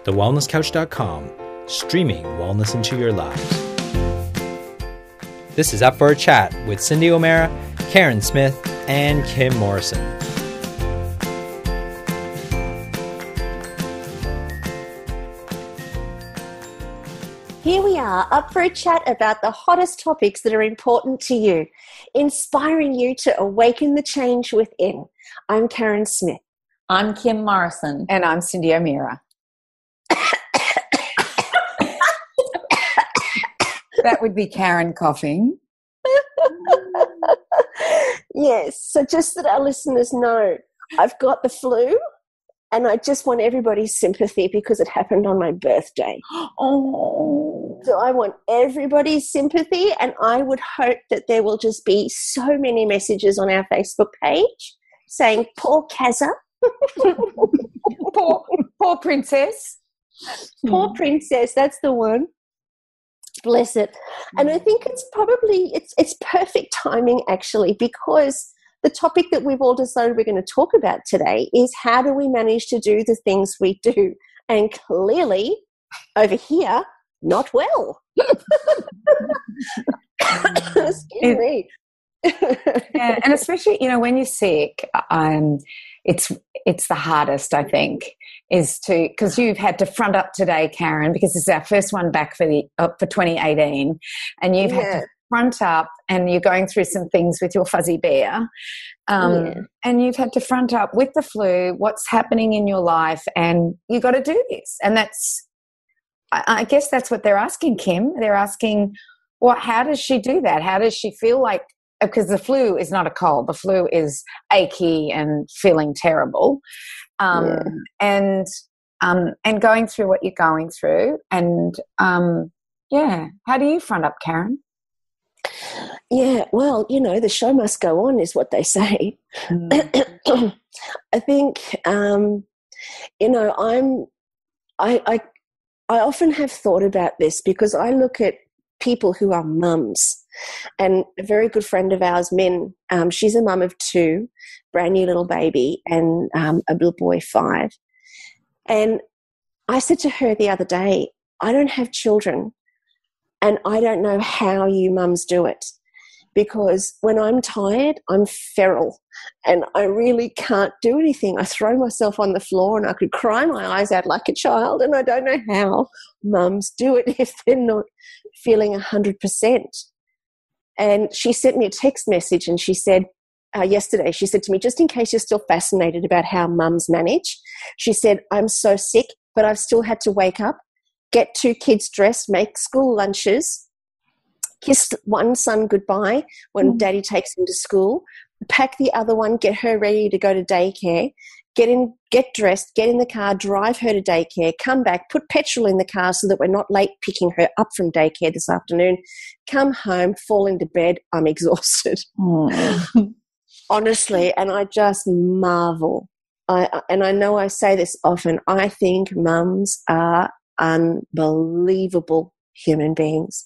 thewellnesscouch.com, streaming wellness into your lives. This is Up for a Chat with Cyndi O'Meara, Carren Smith, and Kim Morrison. Here we are, up for a chat about the hottest topics that are important to you, inspiring you to awaken the change within. I'm Carren Smith. I'm Kim Morrison. And I'm Cyndi O'Meara. That would be Carren coughing. Yes, so just that our listeners know, I've got the flu. And I just want everybody's sympathy because it happened on my birthday. Oh. So I want everybody's sympathy, and I would hope that there will just be so many messages on our Facebook page saying, poor Kazza. poor princess. Poor princess, that's the one. Bless it. And I think it's probably, it's perfect timing actually, because the topic that we've all decided we're going to talk about today is how do we manage to do the things we do? And clearly, over here, not well. Excuse me. Yeah, and especially, when you're sick, it's the hardest, I think, is to, because you've had to front up today, Carren, because this is our first one back for 2018, and you've had to front up, and you're going through some things with your fuzzy bear, and you've had to front up with the flu, what's happening in your life, and you got to do this. And that's, I guess that's what they're asking, Kim. They're asking, well, how does she do that? How does she feel like, because the flu is not a cold, the flu is achy and feeling terrible, and going through what you're going through, and how do you front up, Carren? Yeah, well, the show must go on is what they say. I think, I often have thought about this because I look at people who are mums, and a very good friend of ours, Min, she's a mum of 2, brand new little baby, and a little boy 5. And I said to her the other day, I don't have children, and I don't know how you mums do it, because when I'm tired, I'm feral and I really can't do anything. I throw myself on the floor and I could cry my eyes out like a child, and I don't know how mums do it if they're not feeling 100%. And she sent me a text message, and she said, yesterday, she said to me, just in case you're still fascinated about how mums manage, she said, I'm so sick, but I've still had to wake up, get 2 kids dressed, make school lunches, kiss one son goodbye when daddy takes him to school, pack the other one, get her ready to go to daycare, get dressed, get in the car, drive her to daycare, come back, put petrol in the car so that we're not late picking her up from daycare this afternoon, come home, fall into bed, I'm exhausted. Honestly, and I just marvel. And I know I say this often, I think mums are unbelievable human beings.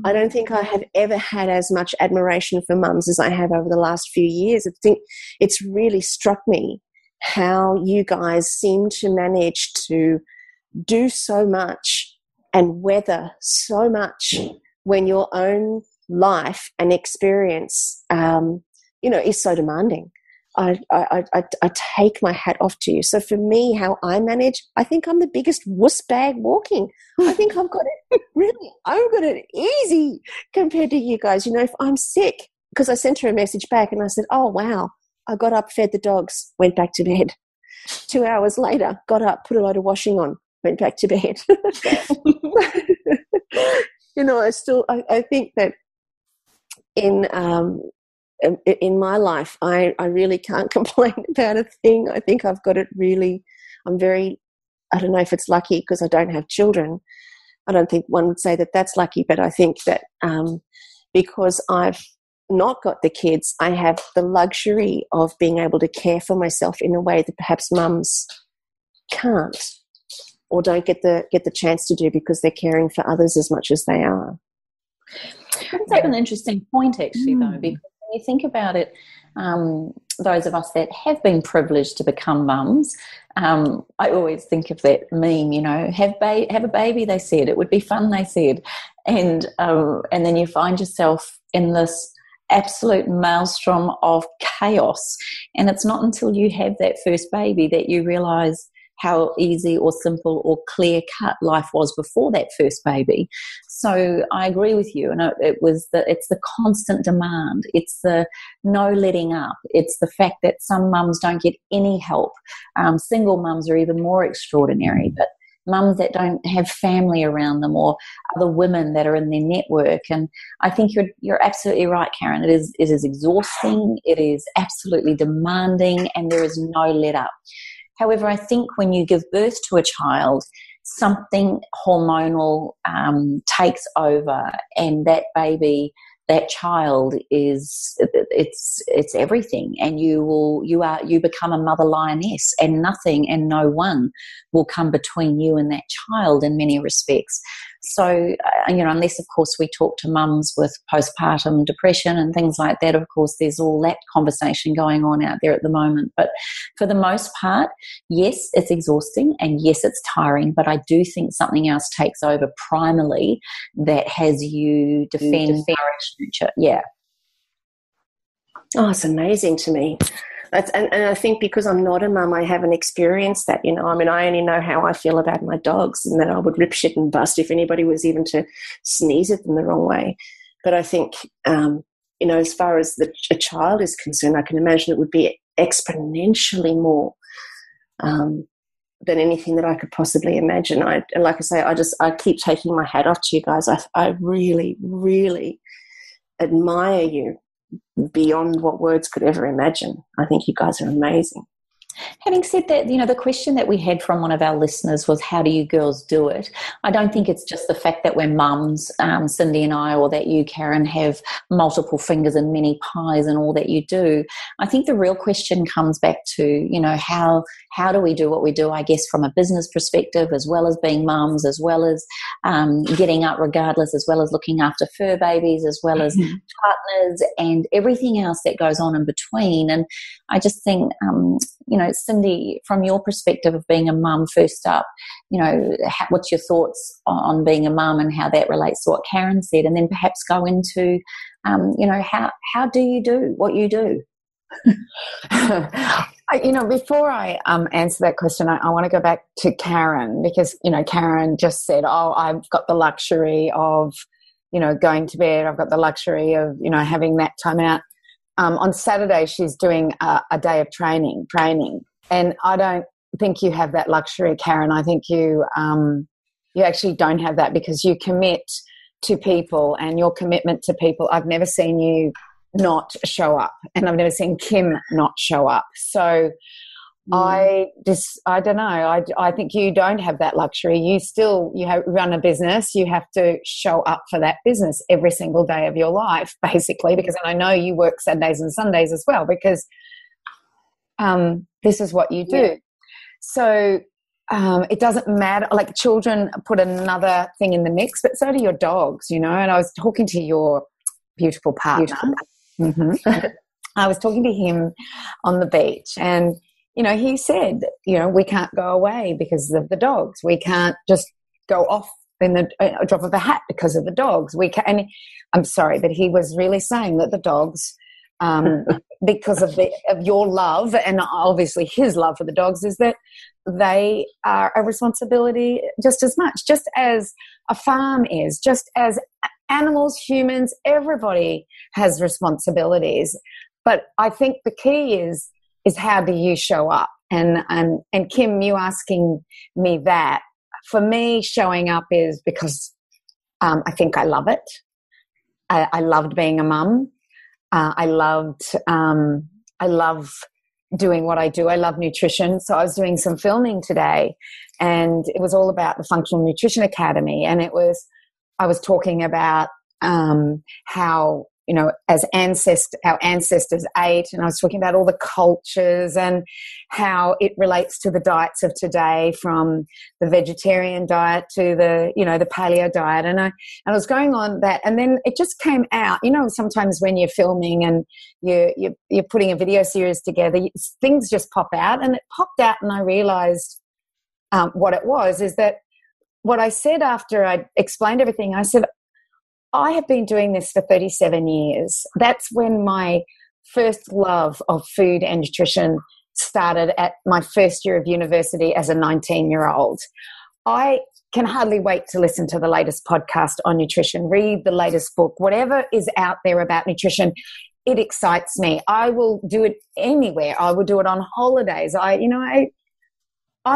I don't think I have ever had as much admiration for mums as I have over the last few years. I think it's really struck me how you guys seem to manage to do so much and weather so much when your own life and experience, is so demanding. I take my hat off to you. So for me, how I manage, I think I'm the biggest wuss bag walking. I think I've got it easy compared to you guys. If I'm sick, because I sent her a message back and I said, oh, wow, I got up, fed the dogs, went back to bed. 2 hours later, got up, put a load of washing on, went back to bed. I think that in my life, I really can't complain about a thing. I think I've got it really, I don't know if it's lucky because I don't have children. I don't think one would say that that's lucky, but I think that because I've not got the kids, I have the luxury of being able to care for myself in a way that perhaps mums can't or don't get the chance to do because they're caring for others as much as they are. That's an interesting point, actually, though, because when you think about it, those of us that have been privileged to become mums, I always think of that meme, you know, have a baby, they said. It would be fun, they said. And then you find yourself in this absolute maelstrom of chaos. And it's not until you have that first baby that you realise how easy or simple or clear-cut life was before that first baby. So I agree with you. And it's the constant demand. It's the no letting up. It's the fact that some mums don't get any help. Single mums are even more extraordinary. But mums that don't have family around them, or other women that are in their network. And I think you're absolutely right, Carren. It is exhausting. It is absolutely demanding, and there is no let up. However, I think when you give birth to a child, something hormonal takes over, and that baby, that child it's everything, and you become a mother lioness, and nothing and no one will come between you and that child in many respects. So, unless, of course, we talk to mums with postpartum depression and things like that, of course, there's all that conversation going on out there at the moment. But for the most part, yes, it's exhausting, and yes, it's tiring, but I do think something else takes over primarily that has you defend, nourish, nurture. Yeah. Oh, it's amazing to me. And I think because I'm not a mum, I haven't experienced that, I only know how I feel about my dogs, and that I would rip shit and bust if anybody was even to sneeze at them the wrong way. But I think, as far as a child is concerned, I can imagine it would be exponentially more than anything that I could possibly imagine. And like I say, I keep taking my hat off to you guys. I really, really admire you beyond what words could ever imagine. I think you guys are amazing. Having said that, the question that we had from one of our listeners was, how do you girls do it? I don't think it's just the fact that we're mums, Cyndi and I, or that you, Carren, have multiple fingers in many pies and all that you do. I think the real question comes back to, how do we do what we do, I guess, from a business perspective, as well as being mums, as well as getting up regardless, as well as looking after fur babies, as well as partners and everything else that goes on in between. And I just think, Cyndi, from your perspective of being a mum first up, what's your thoughts on being a mum and how that relates to what Carren said, and then perhaps go into, how do you do what you do? Before I answer that question, I want to go back to Carren, because, Carren just said, I've got the luxury of, going to bed. I've got the luxury of, having that time out. On Saturday, she's doing a day of training, and I don't think you have that luxury, Carren. I think you actually don't have that, because you commit to people, and your commitment to people. I've never seen you not show up, and I've never seen Kim not show up. So I don't know. I think you don't have that luxury. You run a business. You have to show up for that business every single day of your life, basically, because I know you work Saturdays and Sundays as well, because this is what you do. Yeah. So it doesn't matter. Like, children put another thing in the mix, but so do your dogs, and I was talking to your beautiful partner. Mm-hmm. I was talking to him on the beach, and he said, we can't go away because of the dogs. We can't just go off in the drop of a hat because of the dogs. We can. And I'm sorry, but he was really saying that the dogs, because of your love, and obviously his love for the dogs, is that they are a responsibility just as much, just as a farm is, just as animals, humans, everybody has responsibilities. But I think the key is how do you show up? And Kim, you asking me that, for me, showing up is because I think I love it. I loved being a mum. I love doing what I do. I love nutrition. So I was doing some filming today, and it was all about the Functional Nutrition Academy. And I was talking about how as our ancestors ate, and I was talking about all the cultures and how it relates to the diets of today, from the vegetarian diet to the paleo diet, and I was going on that, and then it just came out. Sometimes when you're filming and you're putting a video series together, things just pop out, and it popped out, and I realized what it was is that what I said after I explained everything. I said, I have been doing this for 37 years. That's when my first love of food and nutrition started at my first year of university as a 19-year-old. I can hardly wait to listen to the latest podcast on nutrition, read the latest book, whatever is out there about nutrition. It excites me. I will do it anywhere. I will do it on holidays. I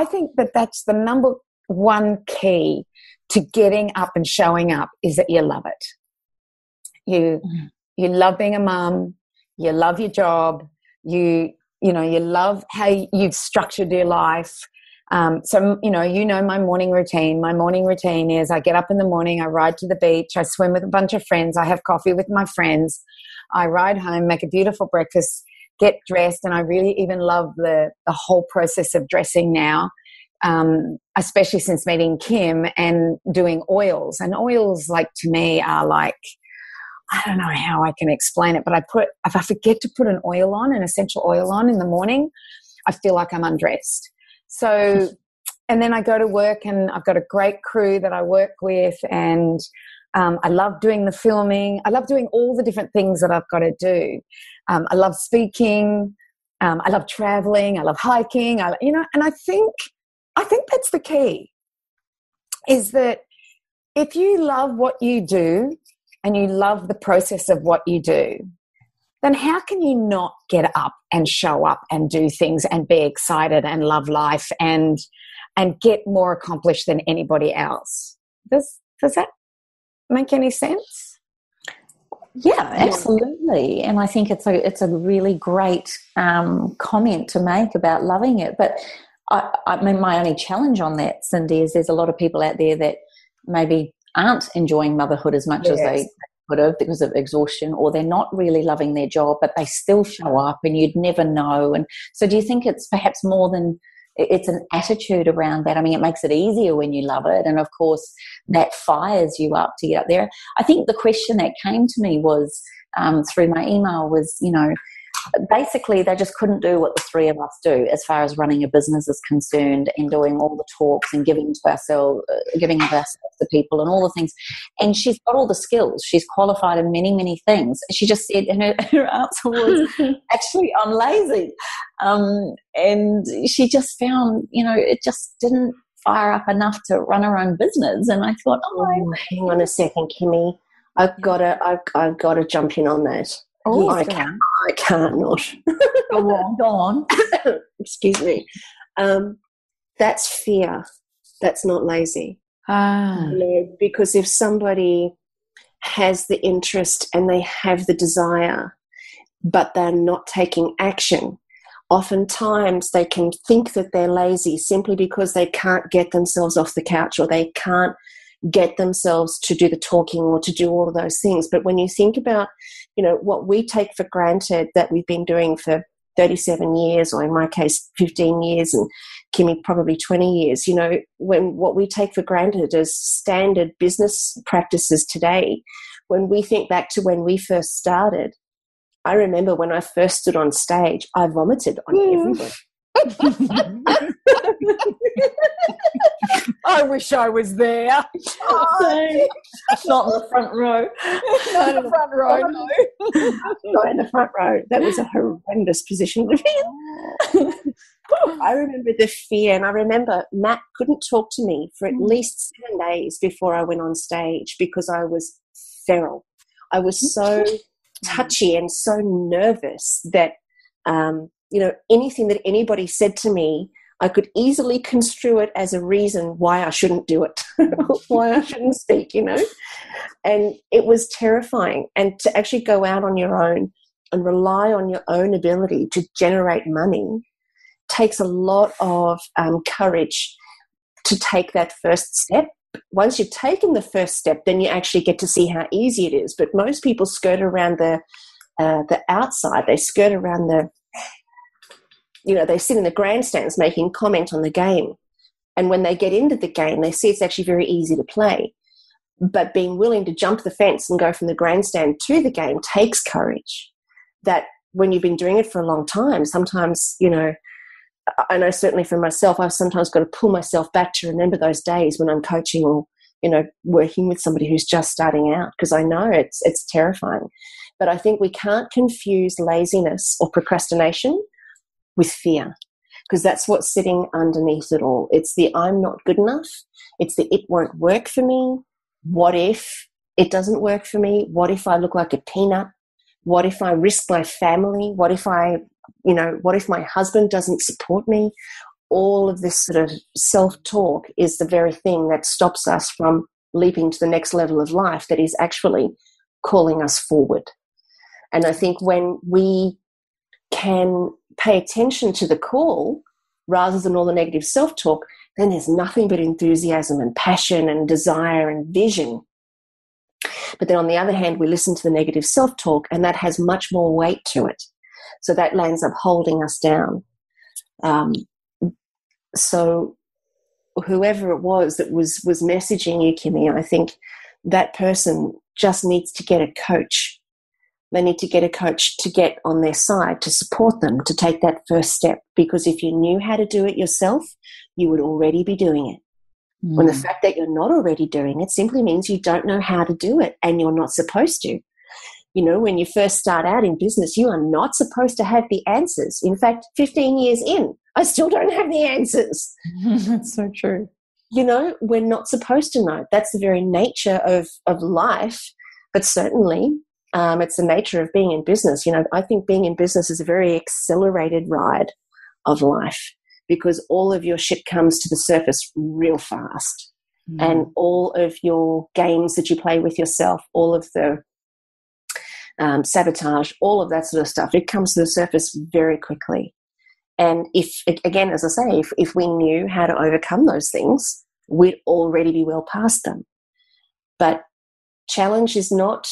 think that that's the number one key to getting up and showing up, is that you love it. You love being a mum. You love your job. You love how you've structured your life. So my morning routine. My morning routine is I get up in the morning, I ride to the beach, I swim with a bunch of friends, I have coffee with my friends, I ride home, make a beautiful breakfast, get dressed, and I really even love the whole process of dressing now. Especially since meeting Kim and doing oils. And oils, like, to me are like, I don't know how I can explain it, but if I forget to put an essential oil on in the morning, I feel like I'm undressed. So, and then I go to work, and I've got a great crew that I work with, and I love doing the filming. I love doing all the different things that I've got to do. I love speaking. I love traveling. I love hiking. And I think that's the key, is that if you love what you do and you love the process of what you do, then how can you not get up and show up and do things and be excited and love life and get more accomplished than anybody else? Does that make any sense? Yeah, absolutely. And I think it's a really great comment to make about loving it. But I mean, my only challenge on that, Cyndi, is there's a lot of people out there that maybe aren't enjoying motherhood as much as they could have because of exhaustion, or they're not really loving their job, but they still show up and you'd never know. And so do you think it's perhaps more than it's an attitude around that? I mean, it makes it easier when you love it. And, of course, that fires you up to get up there. I think the question that came to me was through my email was, basically they just couldn't do what the three of us do as far as running a business is concerned, and doing all the talks and giving of ourselves to people and all the things. And she's got all the skills. She's qualified in many, many things. She just said, and her answer was, actually, I'm lazy. And she just found, it just didn't fire up enough to run her own business. And I thought, hang on a second, Kimmy. I've got to jump in on that. Oh, I can't not. Go on. Excuse me. That's fear. That's not lazy. Because if somebody has the interest and they have the desire, but they're not taking action, oftentimes they can think that they're lazy simply because they can't get themselves off the couch, or they can't get themselves to do the talking or to do all of those things. But when you think about, what we take for granted that we've been doing for 37 years, or in my case, 15 years, and Kimmy probably 20 years, when what we take for granted as standard business practices today, when we think back to when we first started, I remember when I first stood on stage, I vomited on everybody. I wish I was there. Not in the front row. Not in the front row. Not in the front row. That was a horrendous position to be in. I remember the fear, and I remember Matt couldn't talk to me for at least 7 days before I went on stage because I was feral. I was so touchy and so nervous that anything that anybody said to me, I could easily construe it as a reason why I shouldn't do it, why I shouldn't speak, And it was terrifying. And to actually go out on your own and rely on your own ability to generate money takes a lot of courage to take that first step. once you've taken the first step, then you actually get to see how easy it is. But most people skirt around the outside. They skirt around they sit in the grandstands making comment on the game. And when they get into the game, they see it's actually very easy to play. But being willing to jump the fence and go from the grandstand to the game takes courage. That when you've been doing it for a long time, sometimes, I know certainly for myself, I've sometimes got to pull myself back to remember those days when I'm coaching or, working with somebody who's just starting out, because I know it's terrifying. But I think we can't confuse laziness or procrastination with fear, because that's what's sitting underneath it all. It's the I'm not good enough. It's the it won't work for me. What if it doesn't work for me? What if I look like a peanut? What if I risk my family? What if what if my husband doesn't support me? All of this sort of self-talk is the very thing that stops us from leaping to the next level of life that is actually calling us forward. And I think when we can pay attention to the call rather than all the negative self-talk, then there's nothing but enthusiasm and passion and desire and vision. But then on the other hand, we listen to the negative self-talk, and that has much more weight to it. So that lands up holding us down. So whoever it was that was messaging you, Kimmy, I think that person just needs to get a coach. They need to get a coach to get on their side, to support them, to take that first step. Because if you knew how to do it yourself, you would already be doing it. When the fact that you're not already doing it simply means you don't know how to do it, and you're not supposed to. When you first start out in business, you are not supposed to have the answers. In fact, 15 years in, I still don't have the answers. That's so true. We're not supposed to know. That's the very nature of life. But certainly, it's the nature of being in business. I think being in business is a very accelerated ride of life, because all of your shit comes to the surface real fast. And all of your games that you play with yourself, all of the sabotage, all of that sort of stuff, it comes to the surface very quickly. And if, again, as I say, if we knew how to overcome those things, we'd already be well past them. But challenge is not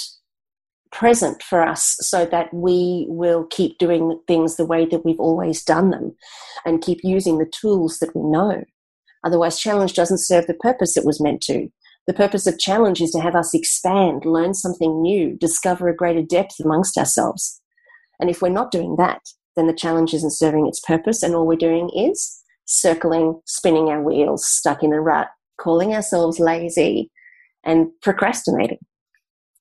present for us so that we will keep doing things the way that we've always done them and keep using the tools that we know. Otherwise, challenge doesn't serve the purpose it was meant to. The purpose of challenge is to have us expand, learn something new, discover a greater depth amongst ourselves. And if we're not doing that, then the challenge isn't serving its purpose, and all we're doing is circling, spinning our wheels, stuck in a rut, calling ourselves lazy and procrastinating.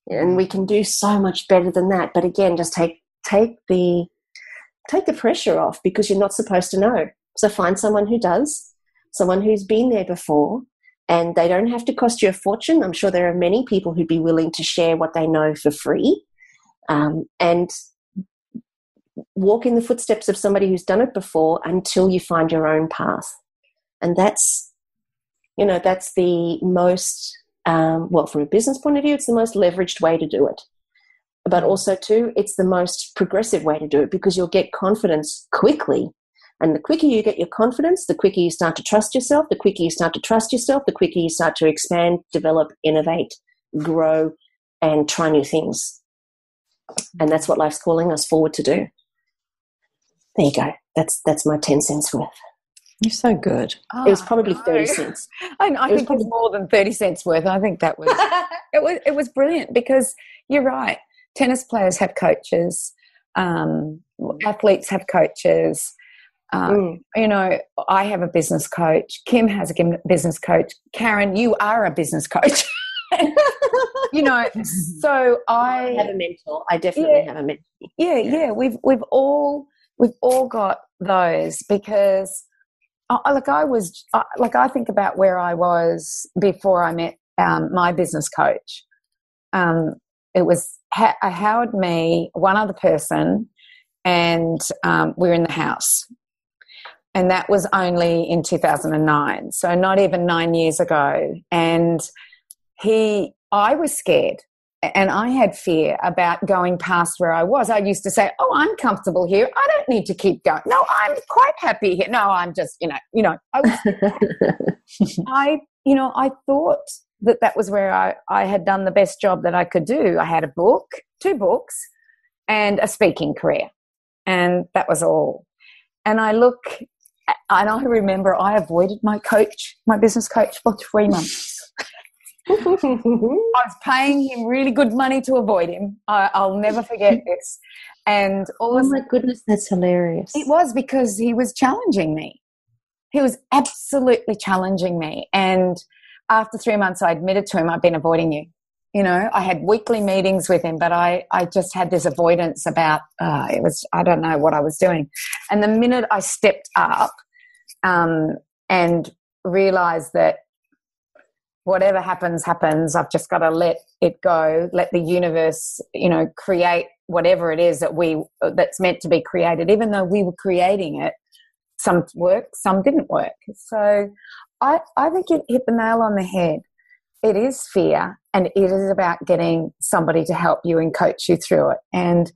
And we can do so much better than that. But again, just take the pressure off, because you're not supposed to know. So find someone who does, someone who's been there before, and they don't have to cost you a fortune. I'm sure there are many people who'd be willing to share what they know for free, and walk in the footsteps of somebody who's done it before until you find your own path. And that's the most, from a business point of view, it's the most leveraged way to do it. But also, too, it's the most progressive way to do it, because you'll get confidence quickly. And the quicker you get your confidence, the quicker you start to trust yourself, the quicker you start to trust yourself, the quicker you start to expand, develop, innovate, grow, and try new things. And that's what life's calling us forward to do. There you go. That's my 10 cents worth. You're so good. It was probably 30 cents. I think it's more than 30 cents worth. I think that was it was brilliant, because you're right. Tennis players have coaches. Athletes have coaches. I have a business coach. Kim has a business coach. Carren, you are a business coach. So I have a mentor. I definitely have a mentor. Yeah. We've all got those, because I think about where I was before I met my business coach. It was Howard, me, one other person, and we were in the house. And that was only in 2009, so not even 9 years ago. And I was scared. and I had fear about going past where I was. I used to say, "Oh, I'm comfortable here. I don't need to keep going. No, I'm quite happy here. No, I'm just, I was, I thought that was where I had done the best job that I could do. I had a book, 2 books, and a speaking career, and that was all. And I remember I avoided my business coach, for 3 months. I was paying him really good money to avoid him. I'll never forget this. And oh my goodness, that's hilarious. It was because he was challenging me. He was absolutely challenging me. And after 3 months, I admitted to him, I've been avoiding you. I had weekly meetings with him, but I just had this avoidance about, I don't know what I was doing. And the minute I stepped up and realized that whatever happens, I've just got to let it go, let the universe, create whatever it is that's meant to be created, even though we were creating it. Some worked, some didn't work. So I think it hit the nail on the head. It is fear, and it is about getting somebody to help you and coach you through it. And,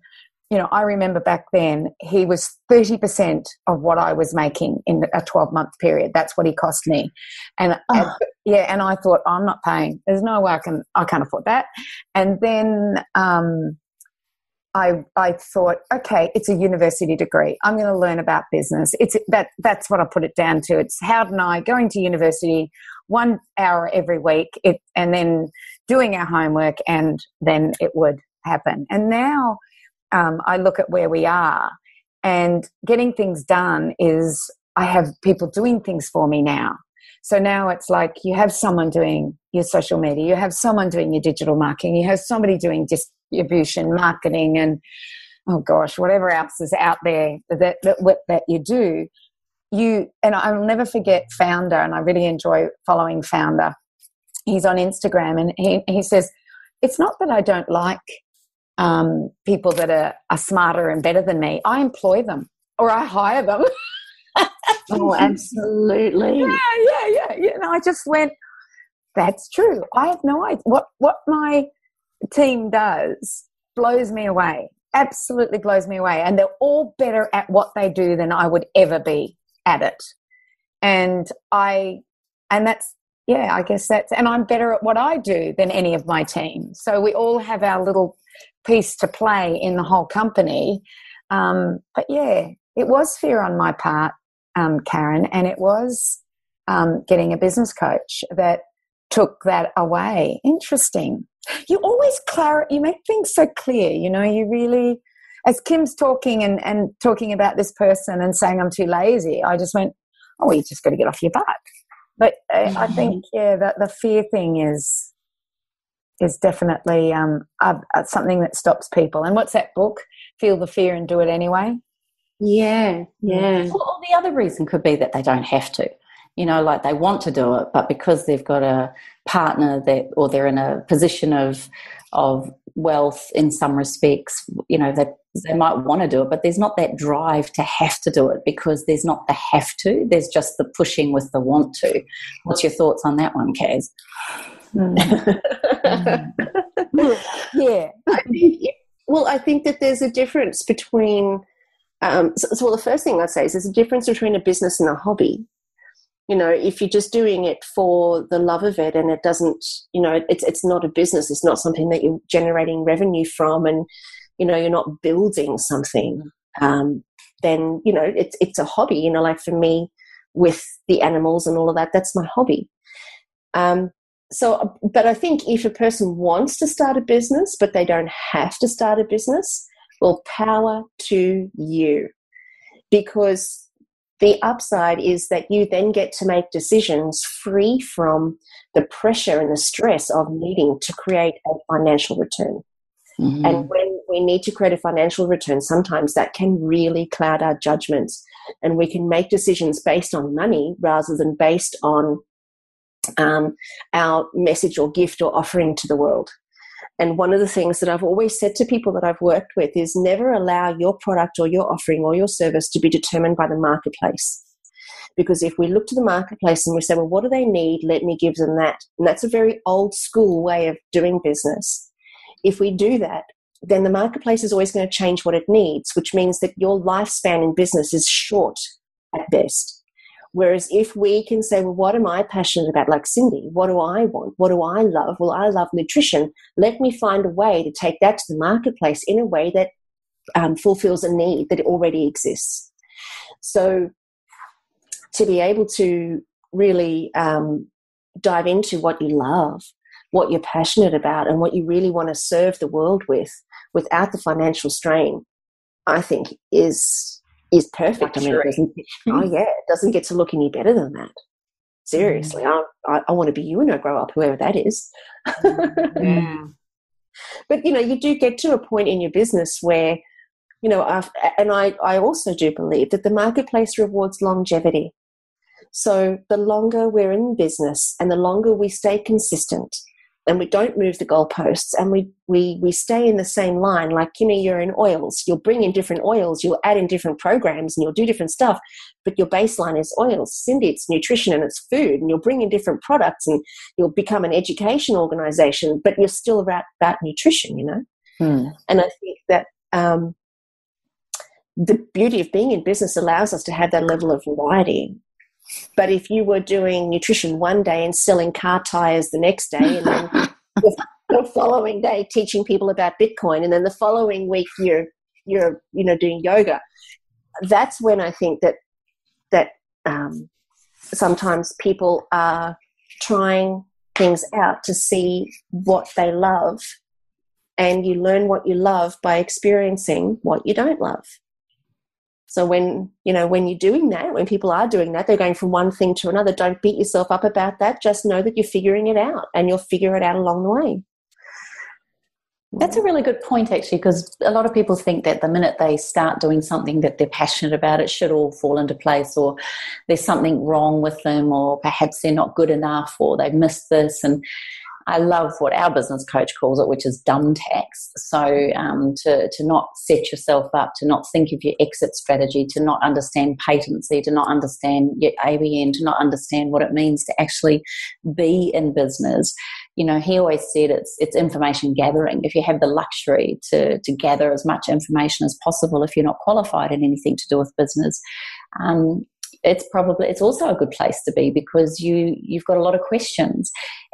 I remember back then he was 30% of what I was making in a 12-month period. That's what he cost me. And and I thought, I'm not paying. There's no way I can't afford that. And then I thought, okay, it's a university degree. I'm going to learn about business. That's what I put it down to. It's Howard and I going to university 1 hour every week, and then doing our homework, and then it would happen. And now I look at where we are, and getting things done is I have people doing things for me now. So now it's like you have someone doing your social media, you have someone doing your digital marketing, you have somebody doing distribution, marketing, and whatever else is out there that you do. And I'll never forget Founder, and I really enjoy following Founder. He's on Instagram, and he says, it's not that I don't like people that are smarter and better than me. I employ them, or I hire them. Oh, absolutely. Yeah. And I just went, that's true. I have no idea. What my team does blows me away, absolutely blows me away. And they're all better at what they do than I would ever be at it. And I guess and I'm better at what I do than any of my team. So we all have our little piece to play in the whole company. But yeah, it was fear on my part, Carren, and it was getting a business coach that took that away. Interesting. You always you make things so clear, you really, as Kim's talking and talking about this person and saying I'm too lazy, I just went, oh, you just got to get off your butt. But I think, the fear thing is definitely something that stops people. And what's that book? Feel the fear and do it anyway. Yeah. Well, the other reason could be that they don't have to. Like they want to do it, but because they've got a partner or they're in a position of wealth in some respects, that they might want to do it, but there's not that drive to have to do it, because there's not the have to, there's just the pushing with the want to. What's your thoughts on that one, Kaz? Yeah. I think that there's a difference between the first thing I'd say is there's a difference between a business and a hobby. If you're just doing it for the love of it and it doesn't, it's not a business, it's not something that you're generating revenue from, and, you're not building something, then, it's a hobby, like for me with the animals and all of that, that's my hobby. But I think if a person wants to start a business, but they don't have to start a business, well, power to you, because the upside is that you then get to make decisions free from the pressure and the stress of needing to create a financial return. Mm-hmm. And when we need to create a financial return, sometimes that can really cloud our judgments, and we can make decisions based on money rather than based on our message or gift or offering to the world. And one of the things that I've always said to people that I've worked with is never allow your product or your offering or your service to be determined by the marketplace. Because if we look to the marketplace and we say, well, what do they need? Let me give them that. And that's a very old school way of doing business. if we do that, then the marketplace is always going to change what it needs, which means that your lifespan in business is short at best. Whereas if we can say, well, what am I passionate about? Like Cyndi, what do I want? What do I love? Well, I love nutrition. Let me find a way to take that to the marketplace in a way that fulfills a need that already exists. So to be able to really dive into what you love, what you're passionate about, and what you really want to serve the world with without the financial strain, I think is perfect. I mean, it doesn't get to look any better than that. Seriously, I want to be you when I grow up, whoever that is. Yeah. But, you do get to a point in your business where, I also do believe that the marketplace rewards longevity. So the longer we're in business and the longer we stay consistent and we don't move the goalposts and we stay in the same line, like, you're in oils, you'll bring in different oils, you'll add in different programs and you'll do different stuff, but your baseline is oils. Cyndi, it's nutrition and it's food, and you'll bring in different products and you'll become an education organization, but you're still about nutrition, And I think that the beauty of being in business allows us to have that level of variety. But if you were doing nutrition one day and selling car tires the next day, and then the following day teaching people about Bitcoin, and then the following week you're doing yoga, that's when I think that sometimes people are trying things out to see what they love, and you learn what you love by experiencing what you don't love. So when you're doing that, when people are doing that, they're going from one thing to another. Don't beat yourself up about that. Just know that you're figuring it out, and you'll figure it out along the way. That's a really good point, actually, because a lot of people think that the minute they start doing something that they're passionate about, it should all fall into place, or there's something wrong with them, or perhaps they're not good enough, or they've missed this. And I love what our business coach calls it, which is dumb tax. So to not set yourself up, to not think of your exit strategy, to not understand patency, to not understand your ABN, to not understand what it means to actually be in business. He always said it's information gathering. If you have the luxury to gather as much information as possible, if you're not qualified in anything to do with business, it's also a good place to be, because you've got a lot of questions.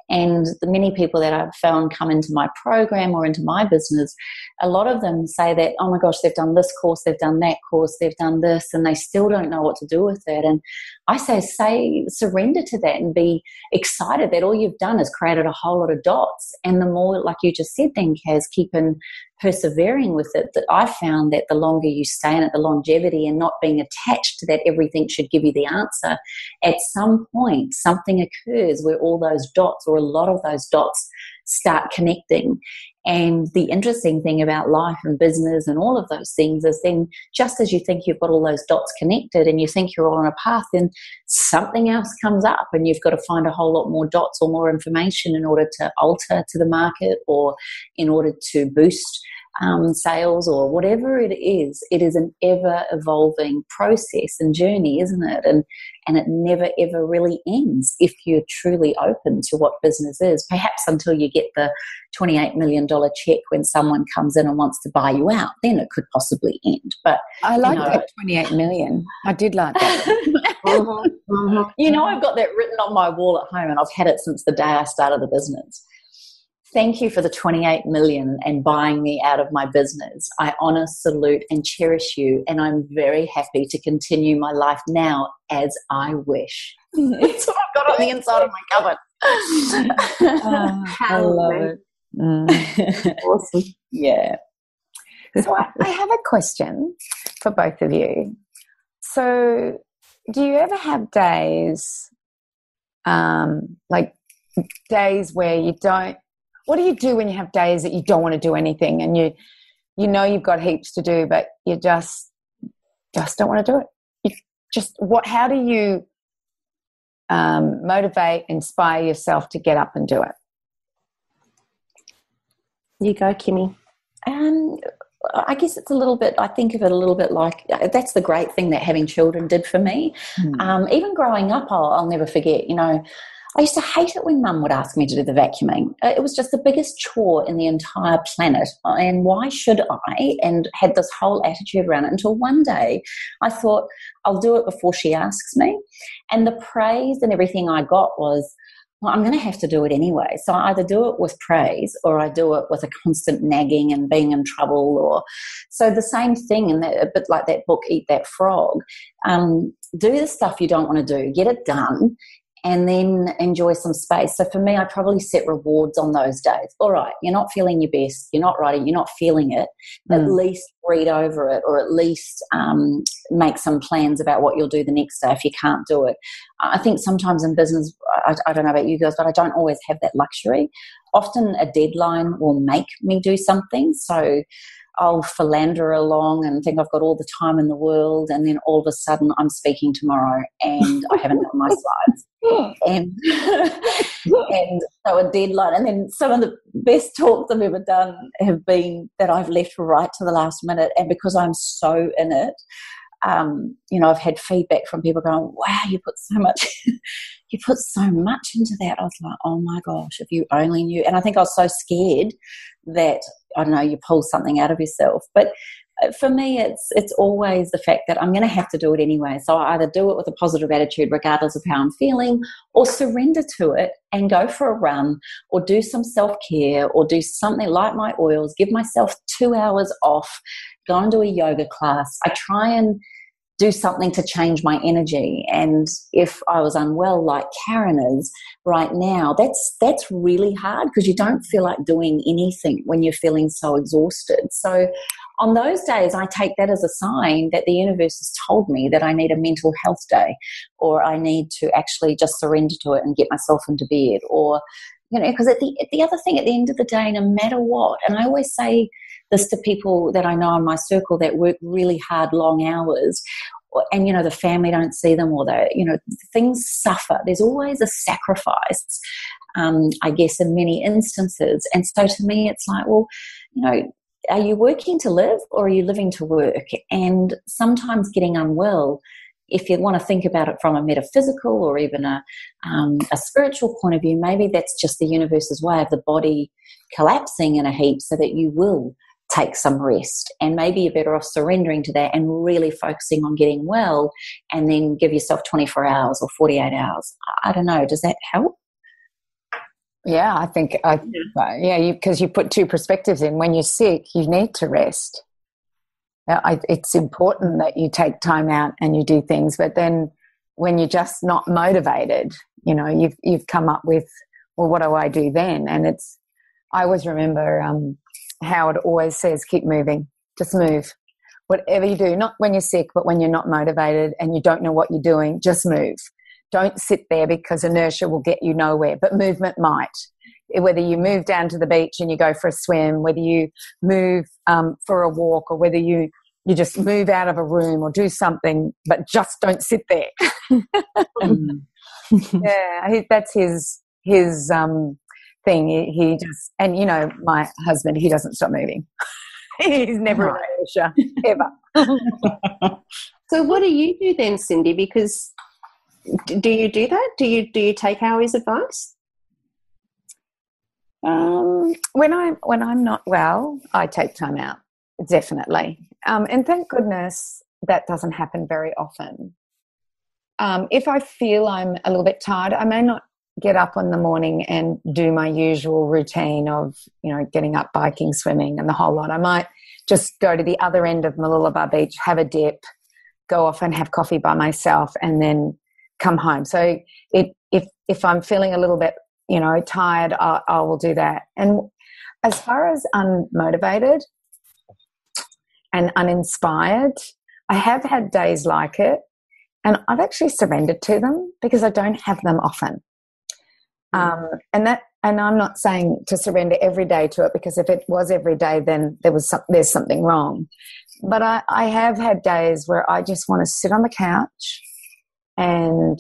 And the many people that I've found come into my program or into my business, a lot of them say that, oh my gosh, they've done this course, they've done that course, they've done this, and they still don't know what to do with it. And I say surrender to that and be excited that all you've done is created a whole lot of dots. And the more, like you just said then, Kaz, keep on persevering with it, that I found that the longer you stay in it, the longevity, and not being attached to that everything should give you the answer, at some point something occurs where all those dots, or a lot of those dots, start connecting. And the interesting thing about life and business and all of those things is then, just as you think you've got all those dots connected and you think you're all on a path, then something else comes up and you've got to find a whole lot more dots or more information in order to alter to the market, or in order to boost sales, or whatever it is an ever evolving process and journey, isn't it? And it never ever really ends if you're truly open to what business is, perhaps until you get the $28 million check when someone comes in and wants to buy you out. Then it could possibly end. But I like that 28 million. I did like that. I've got that written on my wall at home, and I've had it since the day I started the business. Thank you for the 28 million and buying me out of my business. I honor, salute, and cherish you, and I'm very happy to continue my life now as I wish. That's what I've got on the inside of my cupboard. I love it. Awesome. Yeah. So I have a question for both of you. So do you ever have days, like days where you don't, what do you do when you have days that you don't want to do anything, and you you've got heaps to do, but you just don't want to do it? How do you motivate, inspire yourself to get up and do it? You go, Kimmy. I guess it's a little bit, I think of it a little bit like, that's the great thing that having children did for me. Even growing up, I'll never forget, I used to hate it when Mum would ask me to do the vacuuming. It was just the biggest chore in the entire planet. And why should I? And had this whole attitude around it until one day I thought, I'll do it before she asks me. And the praise and everything I got was, well, I'm going to have to do it anyway. So I either do it with praise or I do it with a constant nagging and being in trouble. Or so the same thing, and a bit like that book, Eat That Frog. Do the stuff you don't want to do, get it done, and then enjoy some space. So for me, I probably set rewards on those days. All right, you're not feeling your best, you're not writing, you're not feeling it. At least read over it, or at least make some plans about what you'll do the next day if you can't do it. I think sometimes in business, I don't know about you girls, but I don't always have that luxury. Often a deadline will make me do something. So I'll philander along and think I've got all the time in the world, and then all of a sudden I'm speaking tomorrow and I haven't done my slides. And so a deadline. And then some of the best talks I've ever done have been that I've left right to the last minute. And because I'm so in it, I've had feedback from people going, wow, you put so much into that. I was like, oh my gosh, if you only knew. And I think I was so scared that, I don't know, you pull something out of yourself. But for me, it's always the fact that I'm going to have to do it anyway. So I either do it with a positive attitude, regardless of how I'm feeling, or surrender to it and go for a run, or do some self-care, or do something like my oils, give myself 2 hours off, go and do a yoga class. I try and do something to change my energy. And if I was unwell like Carren is right now, that's really hard, because you don't feel like doing anything when you're feeling so exhausted. So on those days, I take that as a sign that the universe has told me that I need a mental health day, or I need to actually just surrender to it and get myself into bed. Or, because the other thing, at the end of the day, no matter what, and I always say this to people that I know in my circle that work really hard, long hours, and, the family don't see them, or things suffer. There's always a sacrifice, I guess, in many instances. And so to me, it's like, well, are you working to live, or are you living to work? And sometimes getting unwell, if you want to think about it from a metaphysical or even a spiritual point of view, maybe that's just the universe's way of the body collapsing in a heap so that you will take some rest. And maybe you're better off surrendering to that and really focusing on getting well, and then give yourself 24 hours or 48 hours. I don't know. Does that help? Yeah, I think, because you put two perspectives in. When you're sick, you need to rest. It's important that you take time out and you do things, but then when you're just not motivated, you've come up with, well, what do I do then? And I always remember Howard always says, keep moving, just move. Whatever you do, not when you're sick, but when you're not motivated and you don't know what you're doing, just move. Don't sit there, because inertia will get you nowhere, but movement might. Whether you move down to the beach and you go for a swim, whether you move for a walk, or whether you just move out of a room or do something, but just don't sit there. Yeah, that's his thing. He just, and my husband, he doesn't stop moving. He's never in inertia, ever. So what do you do then, Cyndi? Because do you do that? Do you take Howie's advice? When I'm not well, I take time out, definitely. And thank goodness that doesn't happen very often. If I feel I'm a little bit tired, I may not get up in the morning and do my usual routine of, getting up, biking, swimming, and the whole lot. I might just go to the other end of Mooloolaba Beach, have a dip, go off and have coffee by myself, and then come home. So if I'm feeling a little bit, tired, I will do that. And as far as unmotivated and uninspired, I have had days like it, and I've actually surrendered to them, because I don't have them often. And I'm not saying to surrender every day to it, because if it was every day, then there's something wrong. But I have had days where I just want to sit on the couch and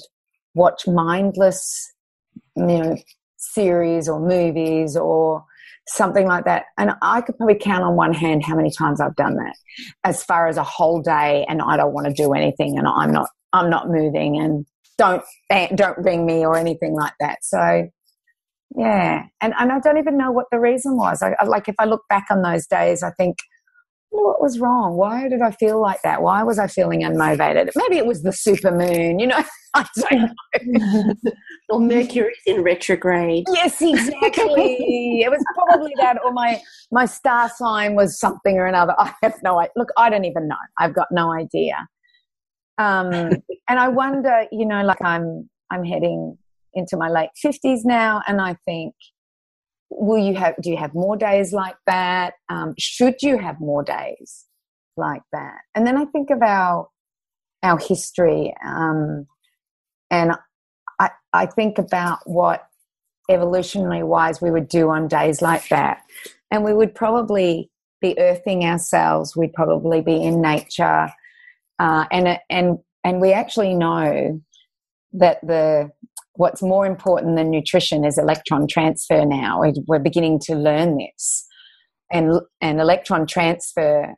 watch mindless, series or movies or something like that. And I could probably count on one hand how many times I've done that, as far as a whole day, and I don't want to do anything, and I'm not moving, and don't ring me or anything like that. So yeah, and I don't even know what the reason was. Like, if I look back on those days, I think, what was wrong? Why did I feel like that? Why was I feeling unmotivated? Maybe it was the supermoon, I don't know. Or Mercury's in retrograde. Yes, exactly. It was probably that, or my star sign was something or another. I have no idea. Look, I don't even know. I've got no idea. And I wonder, like, I'm heading into my late 50s now, and I think, do you have more days like that? Should you have more days like that? And then I think of our history, and I think about what evolutionary wise we would do on days like that, and we would probably be earthing ourselves. We'd probably be in nature, and we actually know that what's more important than nutrition is electron transfer now. We're beginning to learn this. And electron transfer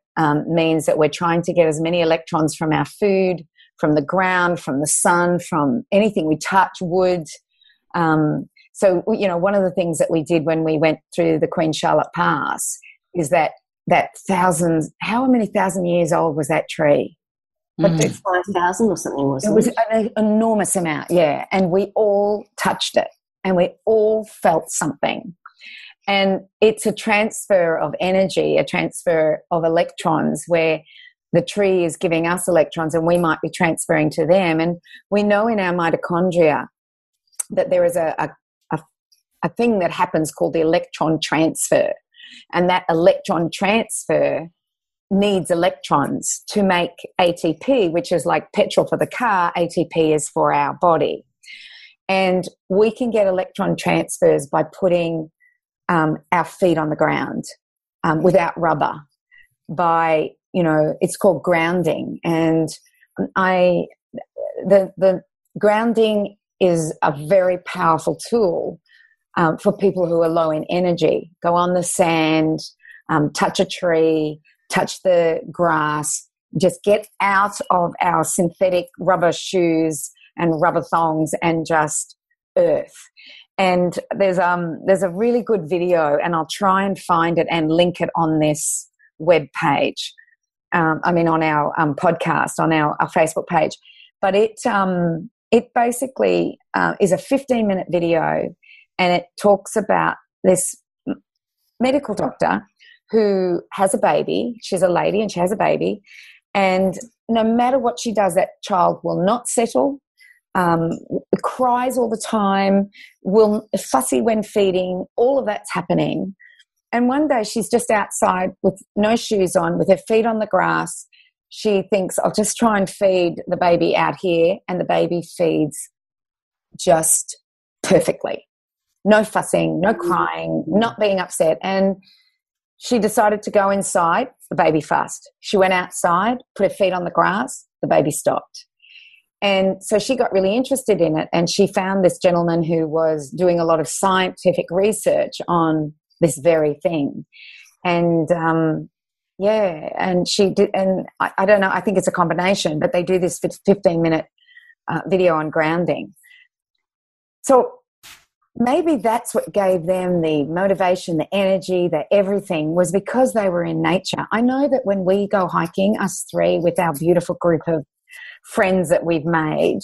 means that we're trying to get as many electrons from our food, from the ground, from the sun, from anything we touch, wood. So, one of the things that we did when we went through the Queen Charlotte Pass is that how many thousand years old was that tree? But it's 5,000 or something, wasn't it? It was an enormous amount, yeah. And we all touched it, and we all felt something. And it's a transfer of energy, a transfer of electrons, where the tree is giving us electrons and we might be transferring to them. And we know in our mitochondria that there is a thing that happens called the electron transfer. And that electron transfer needs electrons to make ATP, which is like petrol for the car. ATP is for our body. And we can get electron transfers by putting our feet on the ground without rubber, by, it's called grounding. And the grounding is a very powerful tool for people who are low in energy. Go on the sand, touch a tree, touch the grass, just get out of our synthetic rubber shoes and rubber thongs and just earth. And there's a really good video, and I'll try and find it and link it on this web page. On our podcast, on our Facebook page. But it basically is a 15-minute video, and it talks about this medical doctor who has a baby. She's a lady and she has a baby. And no matter what she does, that child will not settle, cries all the time, fussy when feeding, all of that's happening. And one day she's just outside with no shoes on, with her feet on the grass. She thinks, I'll just try and feed the baby out here. And the baby feeds just perfectly. No fussing, no crying, not being upset. And she decided to go inside, the baby fussed. She went outside, put her feet on the grass, the baby stopped. And so she got really interested in it, and she found this gentleman who was doing a lot of scientific research on this very thing. And and she did, and I don't know, I think it's a combination, but they do this 15-minute video on grounding. So maybe that's what gave them the motivation, the energy, the everything, was because they were in nature. I know that when we go hiking, us three, with our beautiful group of friends that we've made,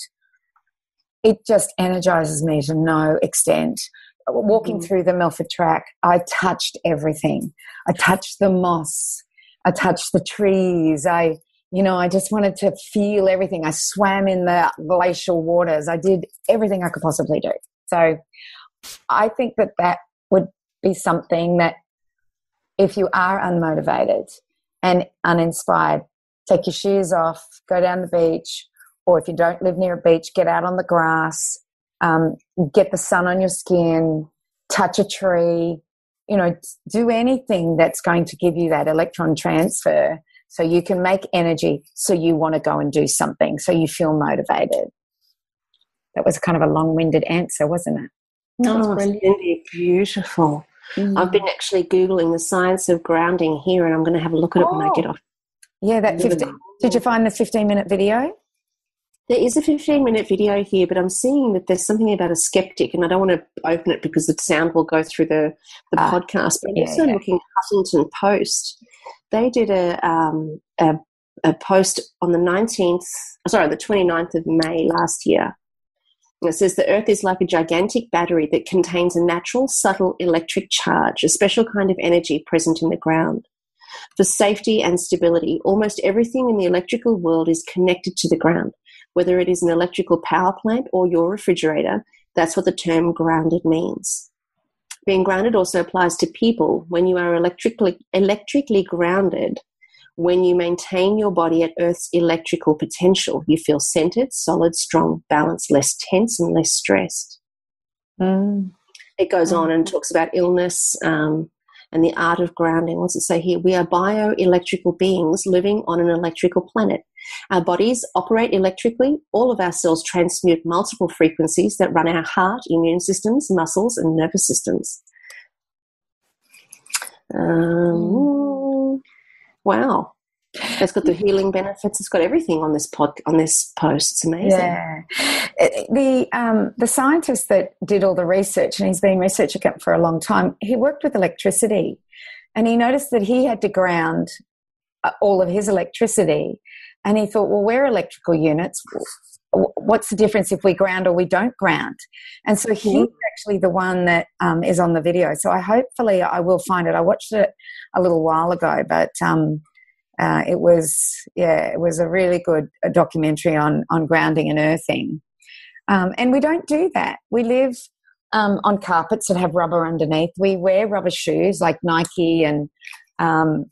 it just energizes me to no extent. Walking through the Milford Track, I touched everything. I touched the moss. I touched the trees. I just wanted to feel everything. I swam in the glacial waters. I did everything I could possibly do. So I think that would be something that, if you are unmotivated and uninspired, take your shoes off, go down the beach, or if you don't live near a beach, get out on the grass, get the sun on your skin, touch a tree, do anything that's going to give you that electron transfer so you can make energy, so you want to go and do something, so you feel motivated. That was kind of a long-winded answer, wasn't it? Oh, Cyndi, beautiful. I've been actually Googling the science of grounding here, and I'm going to have a look at it when I get off. Yeah, that 15. Did you find the 15-minute video? There is a 15-minute video here, but I'm seeing that there's something about a skeptic, and I don't want to open it because the sound will go through the podcast. But I'm also looking at Huffington Post. They did a post on the 29th of May last year. And it says the Earth is like a gigantic battery that contains a natural, subtle electric charge, a special kind of energy present in the ground. For safety and stability, almost everything in the electrical world is connected to the ground. Whether it is an electrical power plant or your refrigerator, that's what the term grounded means. Being grounded also applies to people. When you are electrically grounded, when you maintain your body at Earth's electrical potential, you feel centered, solid, strong, balanced, less tense and less stressed. It goes on and talks about illness and the art of grounding. What's it say here? We are bioelectrical beings living on an electrical planet. Our bodies operate electrically. All of our cells transmute multiple frequencies that run our heart, immune systems, muscles, and nervous systems. Wow. It's got the healing benefits. It's got everything on this post. It's amazing. Yeah. The scientist that did all the research, and he's been researching it for a long time, he worked with electricity, and he noticed that he had to ground all of his electricity. And he thought, well, we're electrical units. What's the difference if we ground or we don't ground? And so he's actually the one that is on the video. So hopefully I will find it. I watched it a little while ago, but it was a really good documentary on grounding and earthing. And we don't do that. We live on carpets that have rubber underneath. We wear rubber shoes like Nike and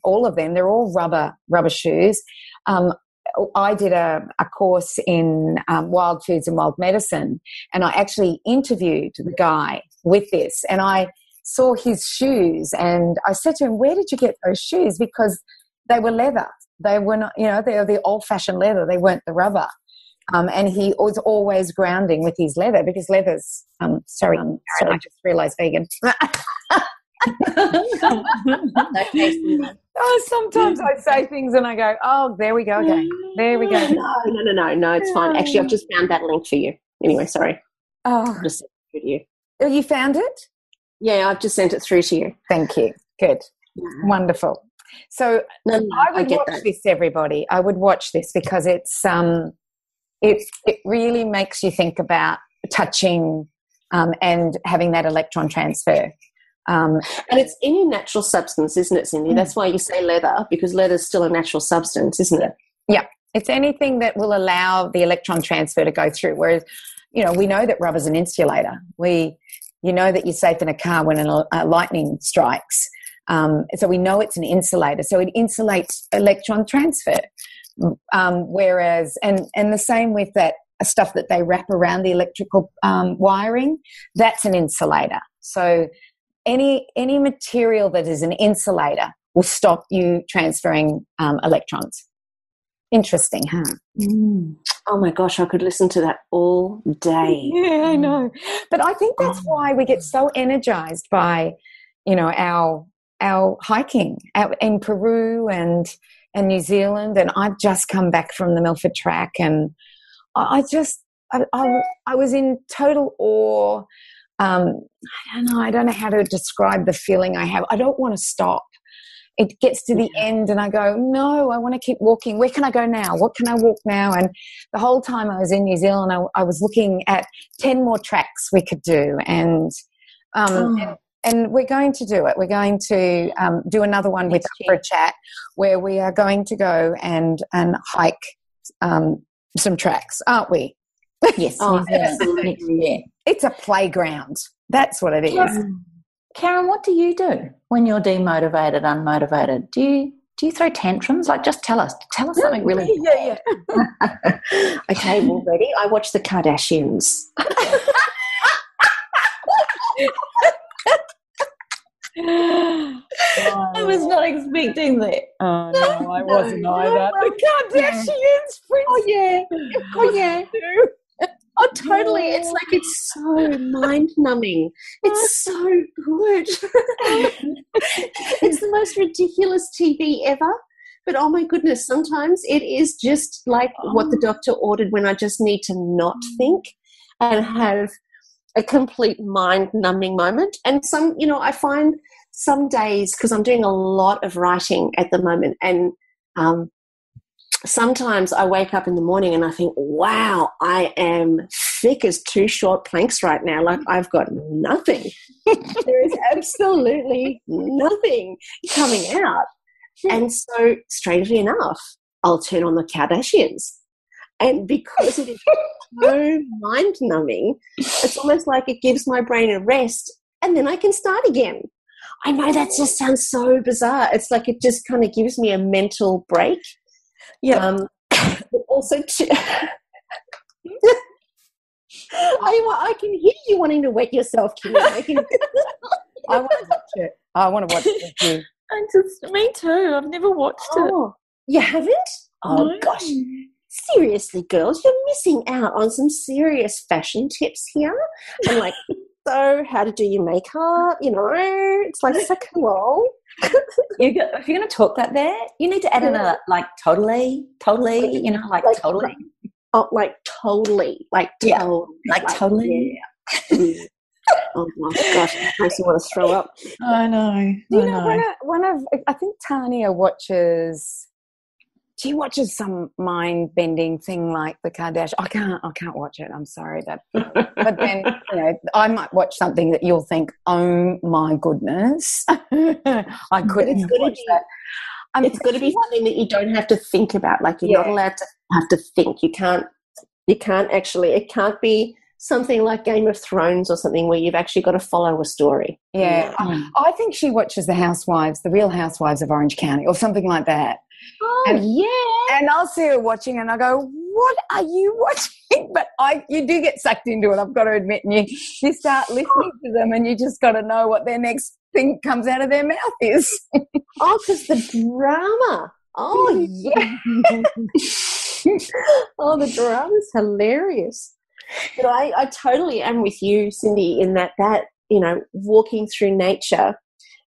all of them. They're all rubber shoes. I did a course in wild foods and wild medicine, and I actually interviewed the guy with this, and I saw his shoes, and I said to him, where did you get those shoes? Because they were leather. They were not, they were the old-fashioned leather. They weren't the rubber. And he was always grounding with his leather because leather's, sorry, I just realised vegan. Sometimes I say things and I go, oh, there we go again. There we go. No, it's fine. Actually, I've just found that link for you. Anyway, sorry. Oh, I've just sent it through to you. Oh, you found it? Yeah, I've just sent it through to you. Thank you. Good. Wonderful. So I would watch this, everybody. I would watch this because it's it really makes you think about touching and having that electron transfer. And it's any natural substance, isn't it, Cyndi? That's why you say leather, because leather's still a natural substance, isn't it? Yeah. It's anything that will allow the electron transfer to go through. Whereas, we know that rubber's an insulator. You know that you're safe in a car when a lightning strikes. So we know it's an insulator. So it insulates electron transfer. Whereas, and the same with that stuff that they wrap around the electrical wiring, that's an insulator. So any material that is an insulator will stop you transferring electrons. Interesting, huh? Oh my gosh, I could listen to that all day. Yeah, I know. But I think that's why we get so energized by, our hiking out in Peru and New Zealand. And I've just come back from the Milford Track, and I was in total awe. I don't know how to describe the feeling I have. I don't want to stop. It gets to the end and I go, no, I want to keep walking. Where can I go now? What can I walk now? And the whole time I was in New Zealand, I was looking at 10 more tracks we could do. And we're going to do it. We're going to do another one with for a chat where we are going to go and hike some tracks, aren't we? Yes. Absolutely. It's a playground. That's what it is. Carren, what do you do when you're demotivated, unmotivated? Do you throw tantrums? Like, just tell us something really. Yeah. Okay, well, ready? I watch the Kardashians. I was not expecting that. Oh no, I wasn't either. The Kardashians, Prince. Oh yeah. Oh, totally. It's like, it's so mind-numbing. It's so good. It's the most ridiculous TV ever. But oh my goodness, sometimes it is just like what the doctor ordered when I just need to not think and have a complete mind-numbing moment. And some, I find some days, because I'm doing a lot of writing at the moment, and sometimes I wake up in the morning and I think, wow, I am thick as two short planks right now. Like I've got nothing. There is absolutely nothing coming out. And so, strangely enough, I'll turn on the Kardashians. And because it is so mind-numbing, it's almost like it gives my brain a rest, and then I can start again. I know that just sounds so bizarre. It's like it just kind of gives me a mental break. Yeah. But also, I can hear you wanting to wet yourself, Kim. I want to watch it. I want to watch it with you. Me too. I've never watched it. You haven't? Oh, no. Gosh. Seriously, girls, you're missing out on some serious fashion tips here. And like, so how to do your makeup, it's like so cool. If you're going to talk that there, you need to add in a like totally, totally. Oh, like totally, like yeah, totally, like totally. Yeah. Oh my gosh, it makes me want to throw up. I know. I think Tanya watches. She watches some mind-bending thing like the Kardashians. I can't watch it. I'm sorry but then I might watch something that you'll think, oh my goodness, I couldn't watch that. It's got to be something that you don't have to think about. Like you're not allowed to have to think. You can't actually. It can't be something like Game of Thrones or something where you've actually got to follow a story. Yeah, I think she watches the Real Housewives of Orange County or something like that. Oh, and I'll see her watching and I go, what are you watching? But you do get sucked into it, I've got to admit, and you start listening to them and you just got to know what their next thing comes out of their mouth is. Oh, because the drama. Oh, yeah. Oh, the drama's hilarious. But I totally am with you, Cyndi, in that walking through nature.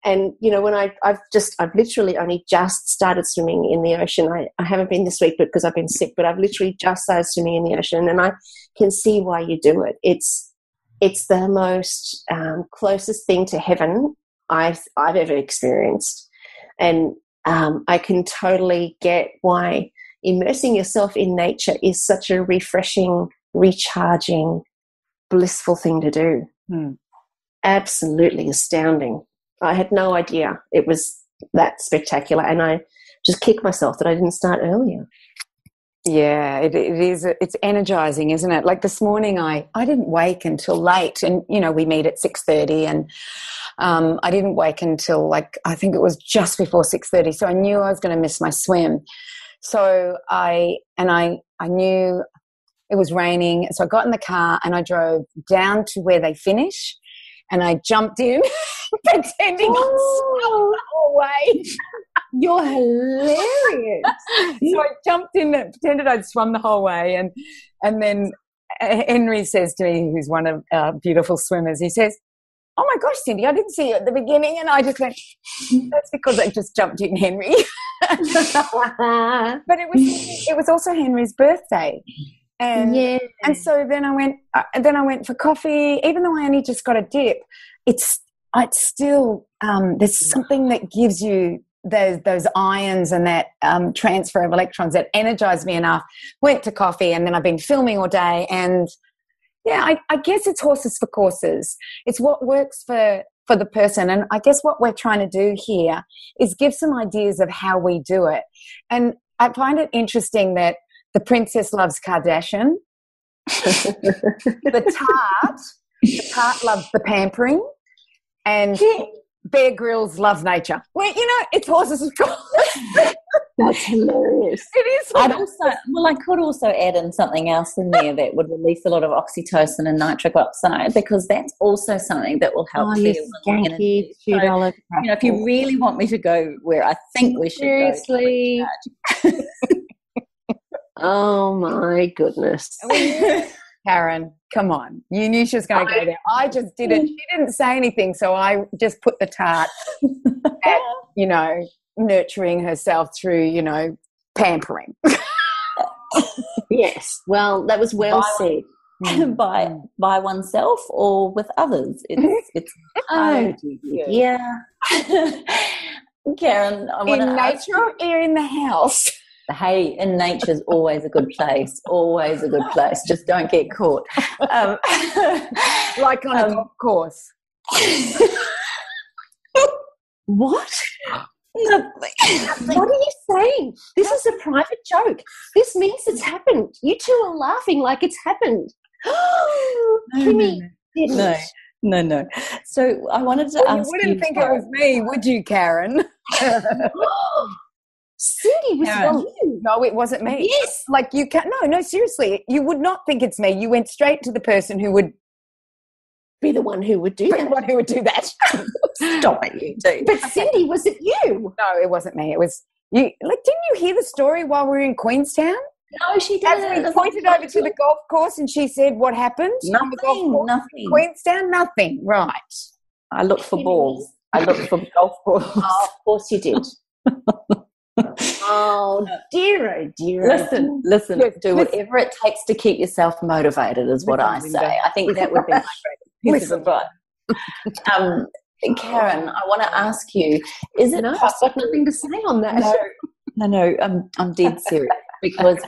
And, when I've literally only just started swimming in the ocean. I haven't been this week because I've been sick, but I've literally just started swimming in the ocean, and I can see why you do it. It's the most closest thing to heaven I've ever experienced. And I can totally get why immersing yourself in nature is such a refreshing, recharging, blissful thing to do. Absolutely astounding. I had no idea it was that spectacular, and I just kick myself that I didn't start earlier. Yeah, it is. It's energizing, isn't it? Like this morning, I didn't wake until late, and we meet at 6:30, and I didn't wake until I think it was just before 6:30. So I knew I was going to miss my swim. So I knew it was raining, so I got in the car and I drove down to where they finish, and I jumped in, pretending I'd swum the whole way. You're hilarious. So I jumped in and pretended I'd swum the whole way, and then Henry says to me, who's one of our beautiful swimmers, he says, "Oh my gosh, Cyndi, I didn't see you at the beginning." And I just went, "That's because I just jumped in, Henry." But it was also Henry's birthday. And so then I went for coffee, even though I only just got a dip. It's still there's something that gives you those ions and that transfer of electrons that energized me enough. Went to coffee, and then I've been filming all day, and I guess it's horses for courses. It's what works for the person, and I guess what we're trying to do here is give some ideas of how we do it. And I find it interesting that the princess loves Kardashian. The tart loves the pampering, and Bear Grylls loves nature. Well, it's horses of course. That's hilarious. It is. I could also add in something else in there that would release a lot of oxytocin and nitric oxide, because that's also something that will help feel skanky $2. If you really want me to go where I think we should seriously. Oh my goodness. Carren, come on. You knew she was going to go there. I just did it. She didn't say anything, so I just put the tart at, nurturing herself through, pampering. Yes. Well, that was well said. by oneself or with others. It's Oh, yeah. Carren, I want to ask nature or in the house? Hey, in nature's always a good place. Always a good place. Just don't get caught. Like on a golf course. What? What are you saying? This is a private joke. This means it's happened. You two are laughing like it's happened. Kimmy didn't. No. So I wanted to ask you. You wouldn't think it was me, would you, Carren? Cyndi was Carren. you. No, it wasn't me. Yes. Like you can't. No, seriously. You would not think it's me. You went straight to the person who would Be the one who would do that. Stop it, you do. But Cyndi, was it you? No, it wasn't me. It was you. Like, didn't you hear the story while we were in Queenstown? No, she As didn't. we pointed over to the golf course and she said, what happened? On the golf course Nothing. in Queenstown? Nothing. Right. I looked for balls. I looked for golf balls. Oh, of course you did. Oh, dear. Listen, do whatever it takes to keep yourself motivated is what I say. I think that would be my greatest piece of advice. Carren, I want to ask you, is it No, I've possible? got nothing to say on that. No, I'm dead serious because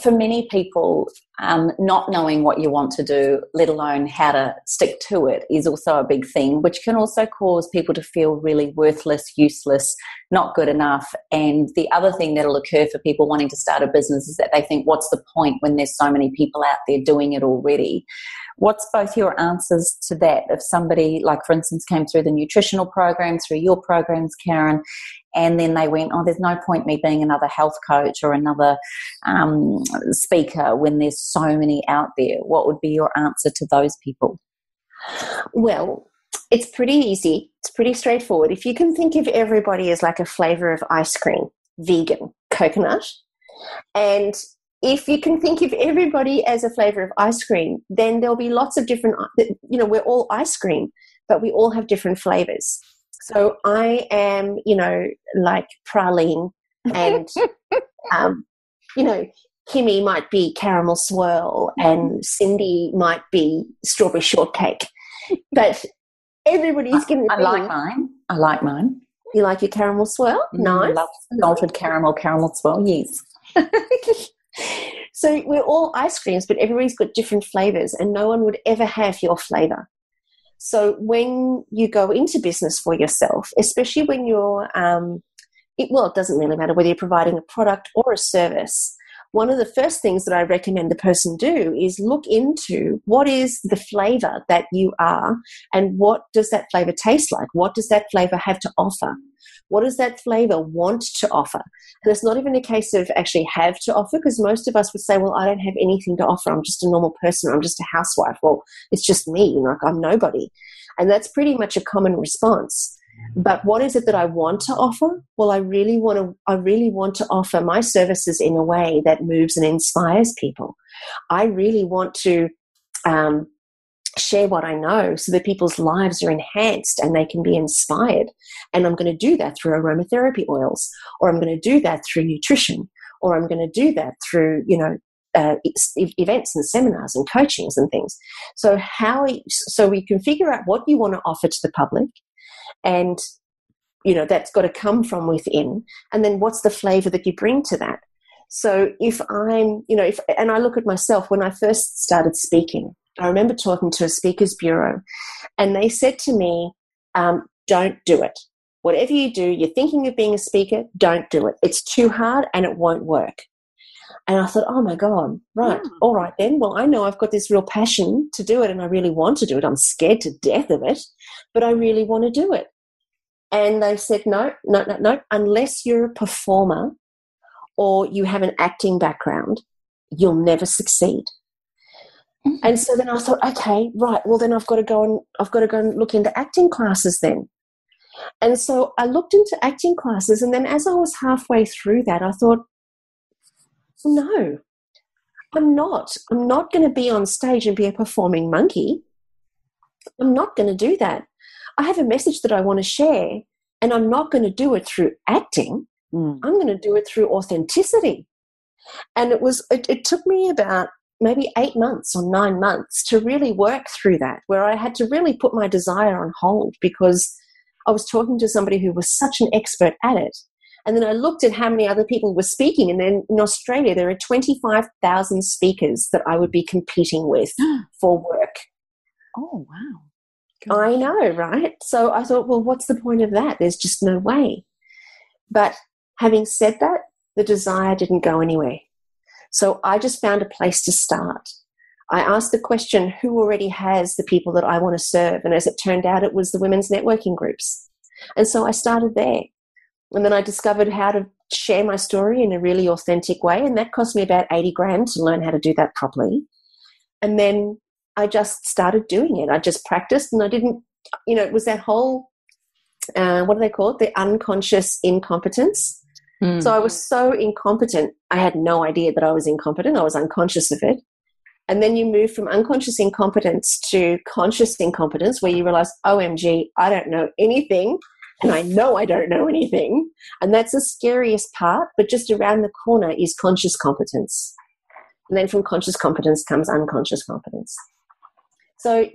for many people, not knowing what you want to do, let alone how to stick to it, is also a big thing, which can also cause people to feel really worthless, useless, not good enough. And the other thing that'll occur for people wanting to start a business is that they think, what's the point when there's so many people out there doing it already? What's both your answers to that? If somebody, like for instance, came through the nutritional program, through your programs, Carren, and then they went, there's no point me being another health coach or another speaker when there's so many out there. What would be your answer to those people? Well, it's pretty easy. It's pretty straightforward. If you can think of everybody as like a flavour of ice cream, vegan, coconut, and if you can think of everybody as a flavour of ice cream, then there'll be lots of different, we're all ice cream, but we all have different flavours. So I am, like praline and, Kimmy might be caramel swirl and Cyndi might be strawberry shortcake. But everybody's going to be... I like mine. You like your caramel swirl? Nice. Love salted caramel swirl, yes. So we're all ice creams, but everybody's got different flavours and no one would ever have your flavour. So when you go into business for yourself, especially when you're, it doesn't really matter whether you're providing a product or a service, one of the first things that I recommend the person do is look into what is the flavour that you are and what does that flavour taste like? What does that flavour have to offer? What does that flavour want to offer? And it's not even a case of actually have to offer, because most of us would say, well, I don't have anything to offer. I'm just a normal person. I'm just a housewife. Well, it's just me. Like I'm nobody. And that's pretty much a common response. But what is it that I want to offer? Well, I really want to offer my services in a way that moves and inspires people. I really want to share what I know so that people's lives are enhanced and they can be inspired. And I'm going to do that through aromatherapy oils, or I'm going to do that through nutrition, or I'm going to do that through, events and seminars and coachings and things. So we can figure out what you want to offer to the public, and that's got to come from within. And then what's the flavor that you bring to that? So if I'm, and I look at myself when I first started speaking, I remember talking to a speakers bureau and they said to me, don't do it. Whatever you do, you're thinking of being a speaker, don't do it. It's too hard and it won't work. And I thought, oh my God, right. All right then. Well, I know I've got this real passion to do it and I really want to do it. I'm scared to death of it, but I really want to do it. And they said, no, unless you're a performer or you have an acting background, you'll never succeed. And so then I thought, okay, right, well then I've got to go and look into acting classes then. And so I looked into acting classes, and then as I was halfway through that, I thought, no, I'm not going to be on stage and be a performing monkey. I'm not going to do that. I have a message that I want to share, And I'm not going to do it through acting. I'm going to do it through authenticity. And it took me about maybe 8 months or 9 months to really work through that, where I had to really put my desire on hold because I was talking to somebody who was such an expert at it. And then I looked at how many other people were speaking. And then in Australia, there are 25,000 speakers that I would be competing with for work. Oh, wow. Gosh. I know, right? So I thought, well, what's the point of that? There's just no way. But having said that, the desire didn't go anywhere. So I just found a place to start. I asked the question, who already has the people that I want to serve? And as it turned out, it was the women's networking groups. And so I started there. And then I discovered how to share my story in a really authentic way. And that cost me about 80 grand to learn how to do that properly. And then I just started doing it. I just practiced, and I didn't, it was that whole, what do they call it? The unconscious incompetence. So I was so incompetent, I had no idea that I was incompetent. I was unconscious of it. And then you move from unconscious incompetence to conscious incompetence, where you realize, OMG, I don't know anything. And I know I don't know anything. And that's the scariest part. But just around the corner is conscious competence. And then from conscious competence comes unconscious competence. So,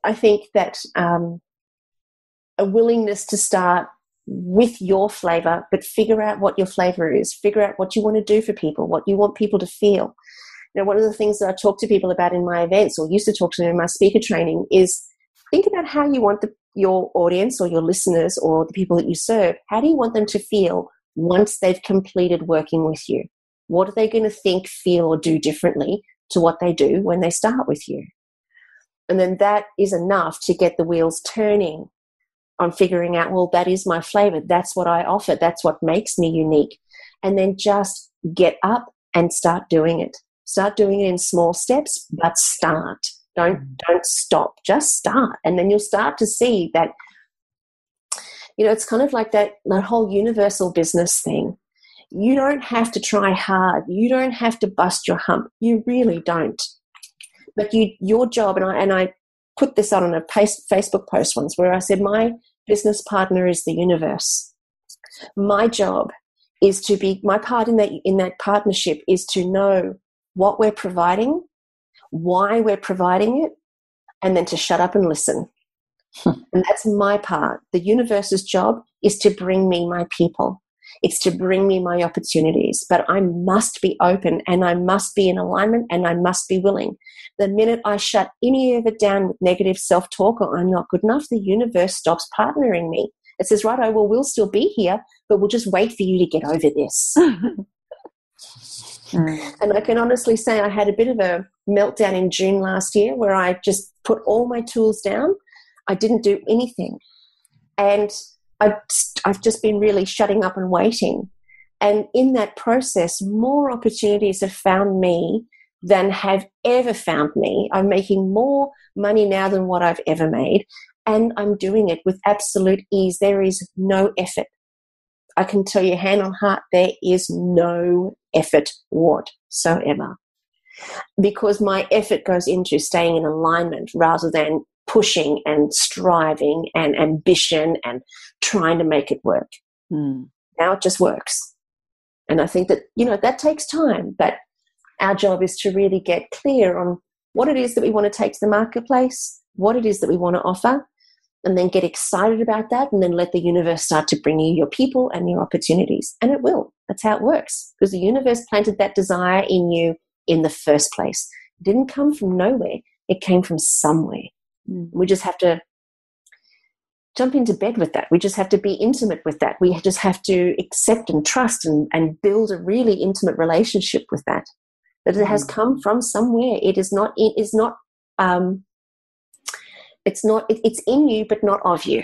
I think that a willingness to start with your flavor, but figure out what your flavor is, figure out what you want to do for people, what you want people to feel. One of the things that I talk to people about in my events, or used to talk to them in my speaker training, is think about how you want your audience or your listeners or the people that you serve, how do you want them to feel once they've completed working with you? What are they going to think, feel, or do differently to what they do when they start with you? And then that is enough to get the wheels turning on figuring out, well, that is my flavor. That's what I offer. That's what makes me unique. And then just get up and start doing it. Start doing it in small steps, but start. Don't stop. Just start. And then you'll start to see that, it's kind of like that whole universal business thing. You don't have to try hard. You don't have to bust your hump. You really don't. But your job, and I put this out on a Facebook post once where I said, my business partner is the universe. My job is to be, my part in that partnership is to know what we're providing, why we're providing it, and then to shut up and listen. And that's my part. The universe's job is to bring me my people. It's to bring me my opportunities. But I must be open, and I must be in alignment, and I must be willing. The minute I shut any of it down with negative self-talk, or I'm not good enough, the universe stops partnering me. It says, right, we'll still be here, but we'll just wait for you to get over this. And I can honestly say I had a bit of a meltdown in June last year where I just put all my tools down. I didn't do anything. And I've just been really shutting up and waiting. And in that process, more opportunities have found me than have ever found me. I'm making more money now than what I've ever made. And I'm doing it with absolute ease. There is no effort. I can tell you hand on heart, there is no effort whatsoever. Because my effort goes into staying in alignment rather than pushing and striving and ambition and trying to make it work. Now it just works. And I think that, that takes time, but our job is to really get clear on what it is that we want to take to the marketplace, what it is that we want to offer, and then get excited about that, and then let the universe start to bring you your people and your opportunities. And it will. That's how it works, because the universe planted that desire in you in the first place. It didn't come from nowhere. It came from somewhere. We just have to jump into bed with that. We just have to be intimate with that. We just have to accept and trust and build a really intimate relationship with that. That it has come from somewhere. It's in you, but not of you.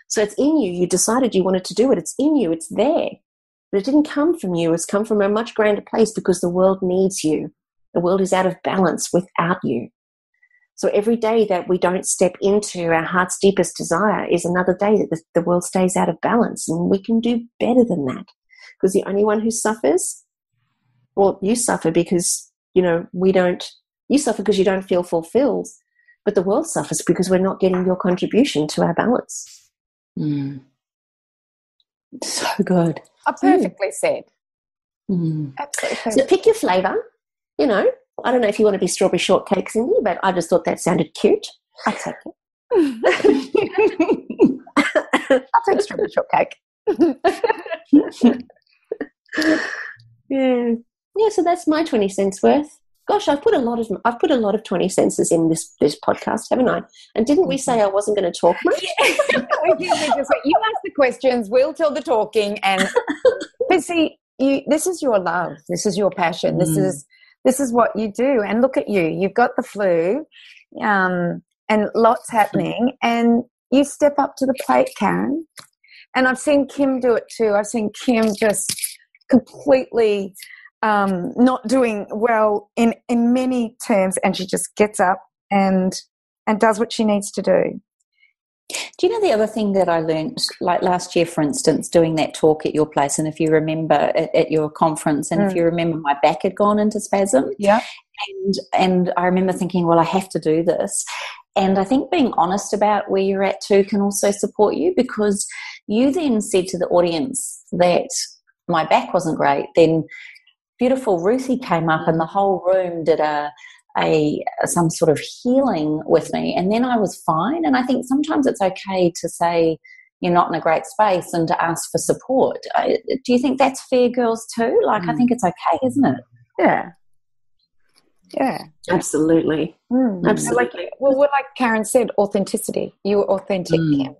So it's in you. You decided you wanted to do it. It's in you. It's there. But it didn't come from you. It's come from a much grander place, because the world needs you. The world is out of balance without you. So every day that we don't step into our heart's deepest desire is another day that the world stays out of balance. And we can do better than that, because the only one who suffers, well, you suffer because, you suffer because you don't feel fulfilled, but the world suffers because we're not getting your contribution to our balance. So good. Perfectly said. Absolutely. So pick your flavour. You know, I don't know if you want to be strawberry shortcake, Cyndi, but I just thought that sounded cute. I'll take it. I'll take strawberry shortcake. Yeah. So that's my 20 cents worth. Gosh, I've put a lot of 20 senses in this podcast, haven't I? And didn't we say I wasn't going to talk much? We just said, you ask the questions, we'll tell the talking, and but see, this is your love, this is your passion, this is what you do. And look at you, you've got the flu, and lots happening, and you step up to the plate, Carren. And I've seen Kim do it too. I've seen Kim just completely not doing well in many terms, and she just gets up and does what she needs to do. Do you know the other thing that I learned, like last year, for instance, doing that talk at your place, and if you remember at your conference, and if you remember, my back had gone into spasm. Yeah. And I remember thinking, well, I have to do this. And I think being honest about where you're at too can also support you, because you then said to the audience that my back wasn't great. Then beautiful Ruthie came up and the whole room did some sort of healing with me, and then I was fine. And I think sometimes it's okay to say you're not in a great space and to ask for support. Do you think that's fair, girls, too? Like, I think it's okay, isn't it? Yeah. Yeah. Absolutely. Absolutely. Well, like Carren said, authenticity. You were authentic, Kim.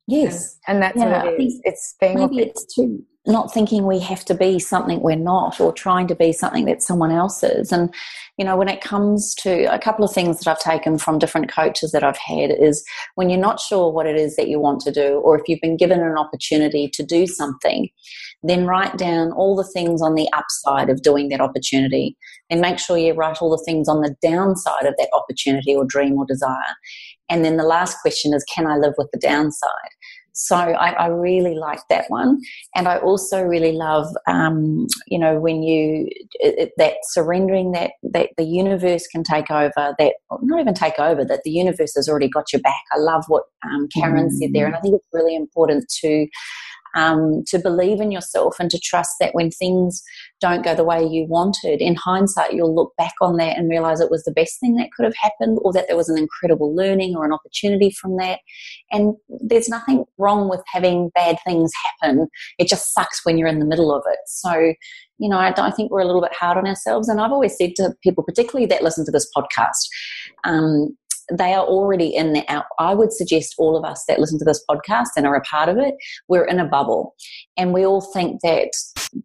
Yes. And that's what it is. It's being maybe authentic. it's too not thinking we have to be something we're not, or trying to be something that someone else is. And, you know, when it comes to a couple of things that I've taken from different coaches that I've had is when you're not sure what it is that you want to do, or if you've been given an opportunity to do something, then write down all the things on the upside of doing that opportunity, and make sure you write all the things on the downside of that opportunity or dream or desire. And then the last question is, can I live with the downside? So I really like that one. And I also really love, you know, when that surrendering that the universe can take over, that not even take over, that the universe has already got your back. I love what Carren said there. And I think it's really important to believe in yourself and to trust that when things don't go the way you wanted, in hindsight, you'll look back on that and realize it was the best thing that could have happened, or that there was an incredible learning or an opportunity from that. And there's nothing wrong with having bad things happen. It just sucks when you're in the middle of it. So, you know, I think we're a little bit hard on ourselves. And I've always said to people, particularly that listen to this podcast, they are already in the out. I would suggest all of us that listen to this podcast and are a part of it, we're in a bubble, and we all think that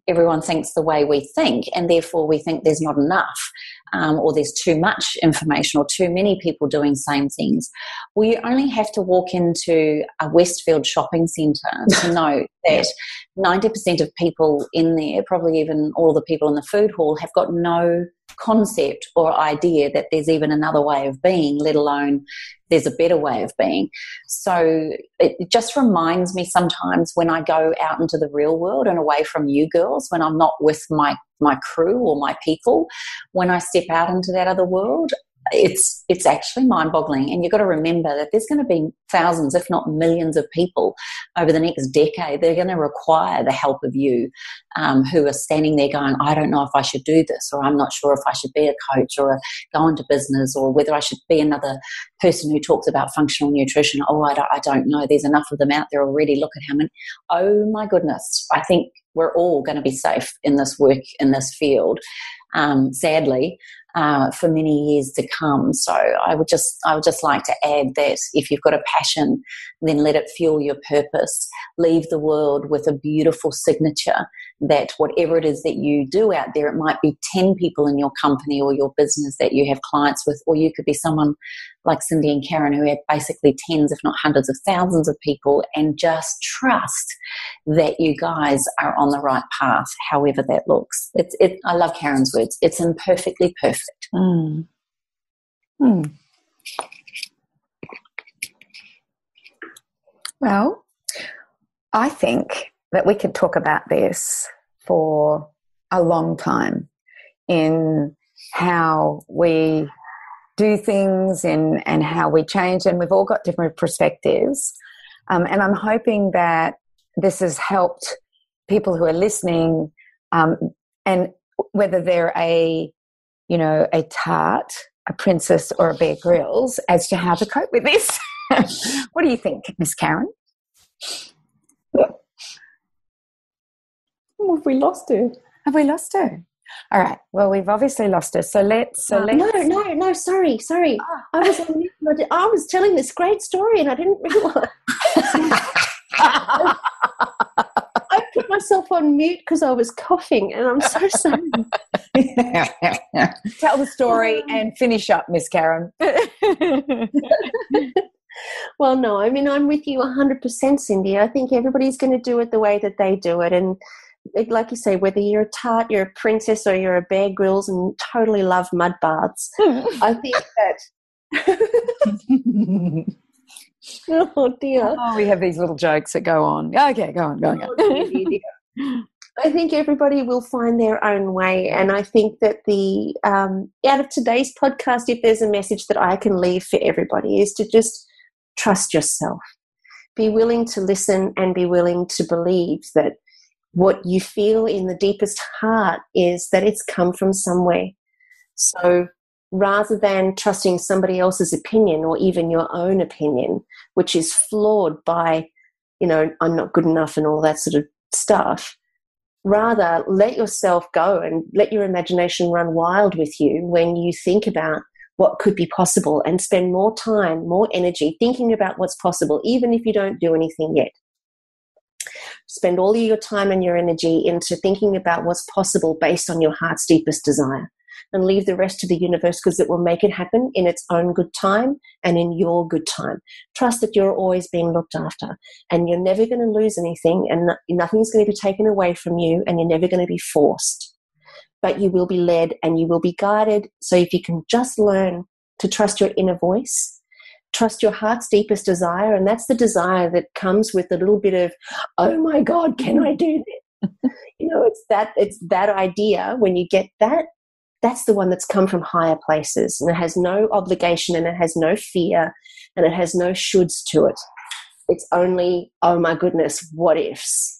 everyone thinks the way we think, and therefore we think there's not enough, or there's too much information, or too many people doing same things. Well, you only have to walk into a Westfield shopping centre to know that 90% of people in there, probably even all the people in the food hall, have got no concept or idea that there's even another way of being, let alone there's a better way of being. So it just reminds me sometimes when I go out into the real world and away from you girls, when I'm not with my crew or my people, when I step out into that other world, it's actually mind-boggling. And you've got to remember that there's going to be thousands, if not millions, of people over the next decade. They're going to require the help of you, who are standing there going, I don't know if I should do this, or I'm not sure if I should be a coach or go into business, or whether I should be another person who talks about functional nutrition. Oh, I don't know. There's enough of them out there already. Look at how many. Oh my goodness. I think we're all going to be safe in this work, in this field, sadly, for many years to come. So I would just like to add that if you've got a passion, then let it fuel your purpose. Leave the world with a beautiful signature that whatever it is that you do out there, it might be 10 people in your company or your business that you have clients with, or you could be someone like Cyndi and Carren who have basically tens, if not hundreds of thousands of people, and just trust that you guys are on the right path, however that looks. I love Carren's words. It's imperfectly perfect. Well, I think that we could talk about this for a long time, in how we do things and how we change, and we've all got different perspectives. And I'm hoping that this has helped people who are listening, and whether they're a tart, a princess, or a Bear Grylls, as to how to cope with this. What do you think, Miss Carren? Have we lost her? Have we lost her? All right. Well, we've obviously lost her. So let's. No. Sorry. I was on mute. I was telling this great story, and I didn't realise. I put myself on mute because I was coughing, and I'm so sorry. Tell the story and finish up, Miss Carren. Well, no, I mean, I'm with you 100%, Cyndi. I think everybody's going to do it the way that they do it. And like you say, whether you're a tart, you're a princess, or you're a Bear Grylls and totally love mud baths, I think that... Oh, dear. Oh, we have these little jokes that go on. Okay, go on. Oh, dear. I think everybody will find their own way, and I think that the out of today's podcast, if there's a message that I can leave for everybody, is to just trust yourself. Be willing to listen and be willing to believe that what you feel in the deepest heart is that it's come from somewhere. So rather than trusting somebody else's opinion or even your own opinion, which is flawed by, I'm not good enough and all that sort of stuff, rather let yourself go and let your imagination run wild with you when you think about what could be possible, and spend more time, more energy thinking about what's possible, even if you don't do anything yet. Spend all of your time and your energy into thinking about what's possible based on your heart's deepest desire, and leave the rest to the universe, because it will make it happen in its own good time and in your good time. Trust that you're always being looked after, and you're never going to lose anything, and nothing's going to be taken away from you, and you're never going to be forced. But you will be led and you will be guided. So if you can just learn to trust your inner voice, trust your heart's deepest desire, and that's the desire that comes with a little bit of, oh my God, can I do this? It's that idea. When you get that, that's the one that's come from higher places, and it has no obligation, and it has no fear, and it has no shoulds to it. It's only, oh my goodness, what ifs.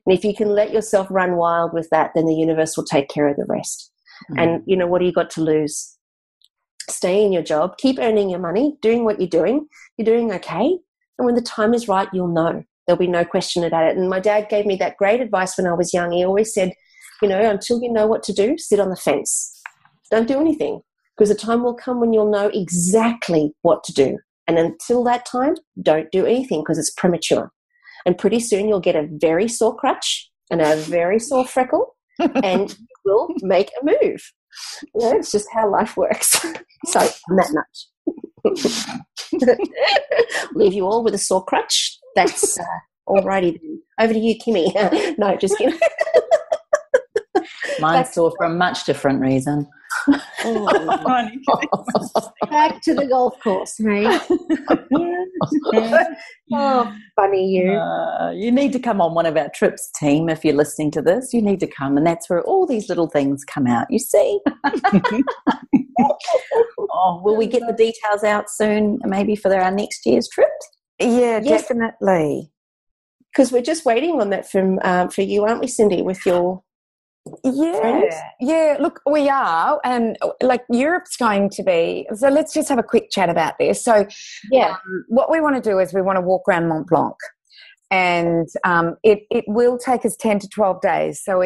And if you can let yourself run wild with that, then the universe will take care of the rest. And, what do you got to lose? Stay in your job, keep earning your money, doing what you're doing. You're doing okay. And when the time is right, you'll know. There'll be no question about it. And my dad gave me that great advice when I was young. He always said, until you know what to do, sit on the fence. Don't do anything, because the time will come when you'll know exactly what to do. And until that time, don't do anything, because it's premature. And pretty soon you'll get a very sore crutch and a very sore freckle, and you will make a move. It's just how life works. So on that note, leave you all with a sore crutch. That's alrighty then. Over to you, Kimmy. No, just kidding. Mine's sore for a much different reason. Back to the golf course, hey? Oh, funny you. You need to come on one of our trips, team, if you're listening to this. You need to come, and that's where all these little things come out, you see. Will we get the details out soon, maybe for our next year's trip? Yeah, definitely. Because we're just waiting on that for you, aren't we, Cyndi, with your... Yeah. Look, we are, and Europe's going to be. So let's just have a quick chat about this. So, what we want to do is we want to walk around Mont Blanc, and it will take us 10 to 12 days. So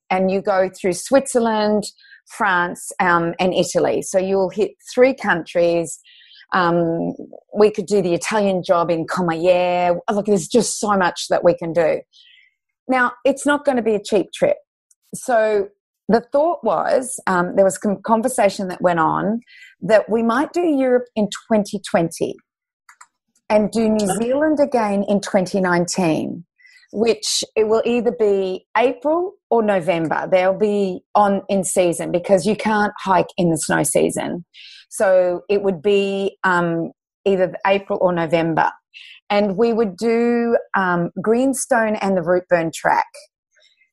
and you go through Switzerland, France, and Italy. So you'll hit 3 countries. We could do the Italian job in Courmayeur. Look, there's just so much that we can do. Now, it's not going to be a cheap trip. So the thought was, there was some conversation that went on that we might do Europe in 2020 and do New Zealand again in 2019, which it will either be April or November. They'll be in season, because you can't hike in the snow season. So it would be either April or November. And we would do Greenstone and the Rootburn Track.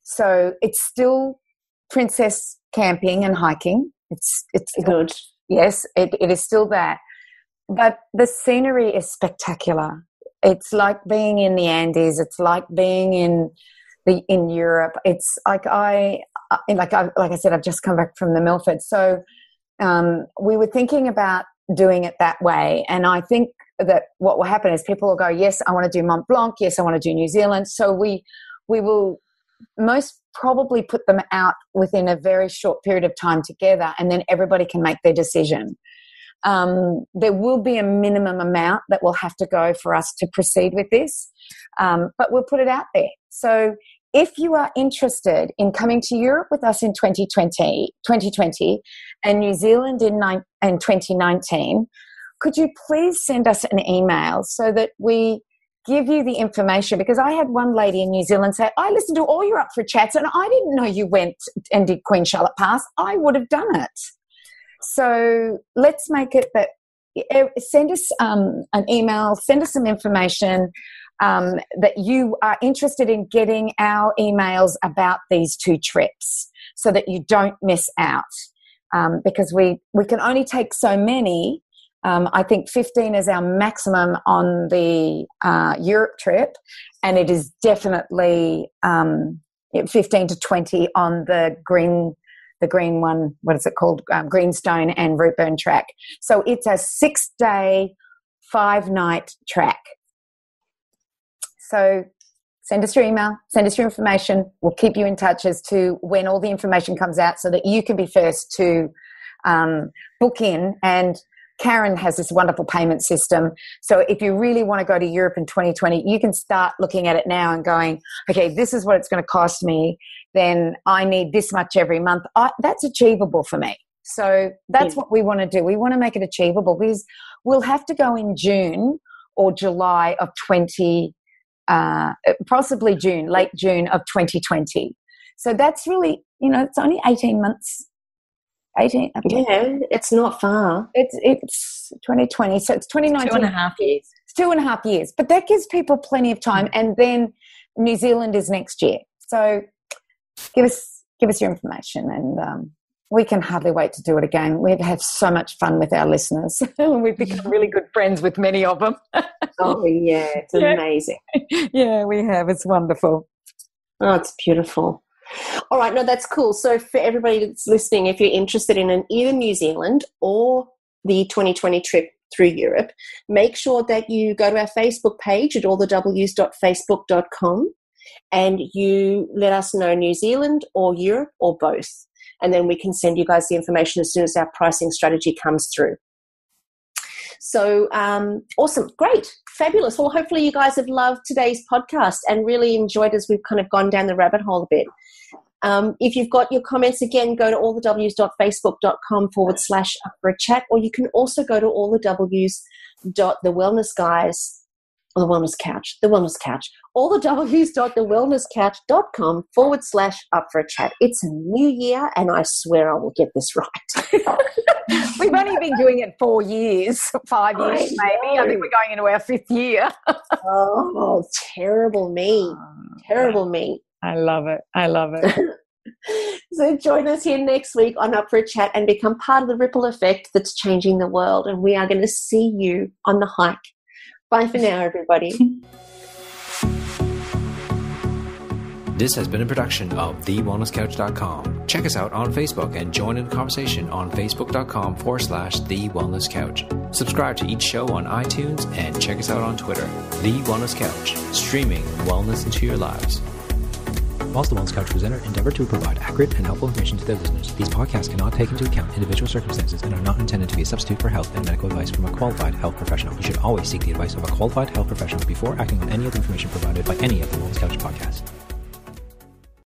So it's still princess camping and hiking. It's good. Yes, it is still that. But the scenery is spectacular. It's like being in the Andes. It's like being in Europe. It's like like I said, I've just come back from the Milford. So we were thinking about doing it that way. And I think that what will happen is people will go, yes, I want to do Mont Blanc. Yes, I want to do New Zealand. So we will most probably put them out within a very short period of time together, and then everybody can make their decision. There will be a minimum amount that will have to go for us to proceed with this, but we'll put it out there. So if you are interested in coming to Europe with us in 2020 and New Zealand in 2019, could you please send us an email so that we give you the information? Because I had one lady in New Zealand say, I listened to all your Up for Chats and I didn't know you went and did Queen Charlotte Pass. I would have done it. So let's make it that send us an email, send us some information that you are interested in getting our emails about these 2 trips so that you don't miss out, because we can only take so many. I think 15 is our maximum on the Europe trip, and it is definitely 15 to 20 on the green one. What is it called? Greenstone and Rootburn track. So it's a 6-day, 5-night track. So send us your email, send us your information. We'll keep you in touch as to when all the information comes out so that you can be first to book in. And Carren has this wonderful payment system. So if you really want to go to Europe in 2020, you can start looking at it now and going, okay, this is what it's going to cost me. Then I need this much every month. That's achievable for me. So that's what we want to do. We want to make it achievable because we'll have to go in June or July of possibly June, late June of 2020. So that's really, it's only 18 months. 18. Okay. Yeah, it's not far. It's 2020, so it's 2019. 2.5 years. It's 2.5 years, but that gives people plenty of time. And then New Zealand is next year. So give us your information, and we can hardly wait to do it again. We've had so much fun with our listeners. We've become really good friends with many of them. Oh, yeah, it's amazing. Yeah, we have. It's wonderful. Oh, it's beautiful. All right, no, that's cool. So for everybody that's listening, if you're interested in either New Zealand or the 2020 trip through Europe, make sure that you go to our Facebook page at allthews.facebook.com and you let us know New Zealand or Europe or both. And then we can send you guys the information as soon as our pricing strategy comes through. So awesome. Great. Fabulous. Well, hopefully you guys have loved today's podcast and really enjoyed as we've kind of gone down the rabbit hole a bit. If you've got your comments, again, go to allthews.facebook.com/up for a chat, or you can also go to allthews.thewellnessguys or the wellness couch, allthews.thewellnesscouch.com/up for a chat. It's a new year and I swear I will get this right. We've only been doing it 4 years, 5 years maybe. I think we're going into our 5th year. Oh, terrible me. Terrible me. I love it. So join us here next week on Up for a Chat and become part of the ripple effect that's changing the world. And we are going to see you on the hike. Bye for now, everybody. This has been a production of TheWellnessCouch.com. Check us out on Facebook and join in the conversation on Facebook.com/TheWellnessCouch. Subscribe to each show on iTunes and check us out on Twitter. The Wellness Couch, streaming wellness into your lives. Whilst the Wellness Couch presenter endeavor to provide accurate and helpful information to their listeners, these podcasts cannot take into account individual circumstances and are not intended to be a substitute for health and medical advice from a qualified health professional. You should always seek the advice of a qualified health professional before acting on any of the information provided by any of the Wellness Couch podcasts.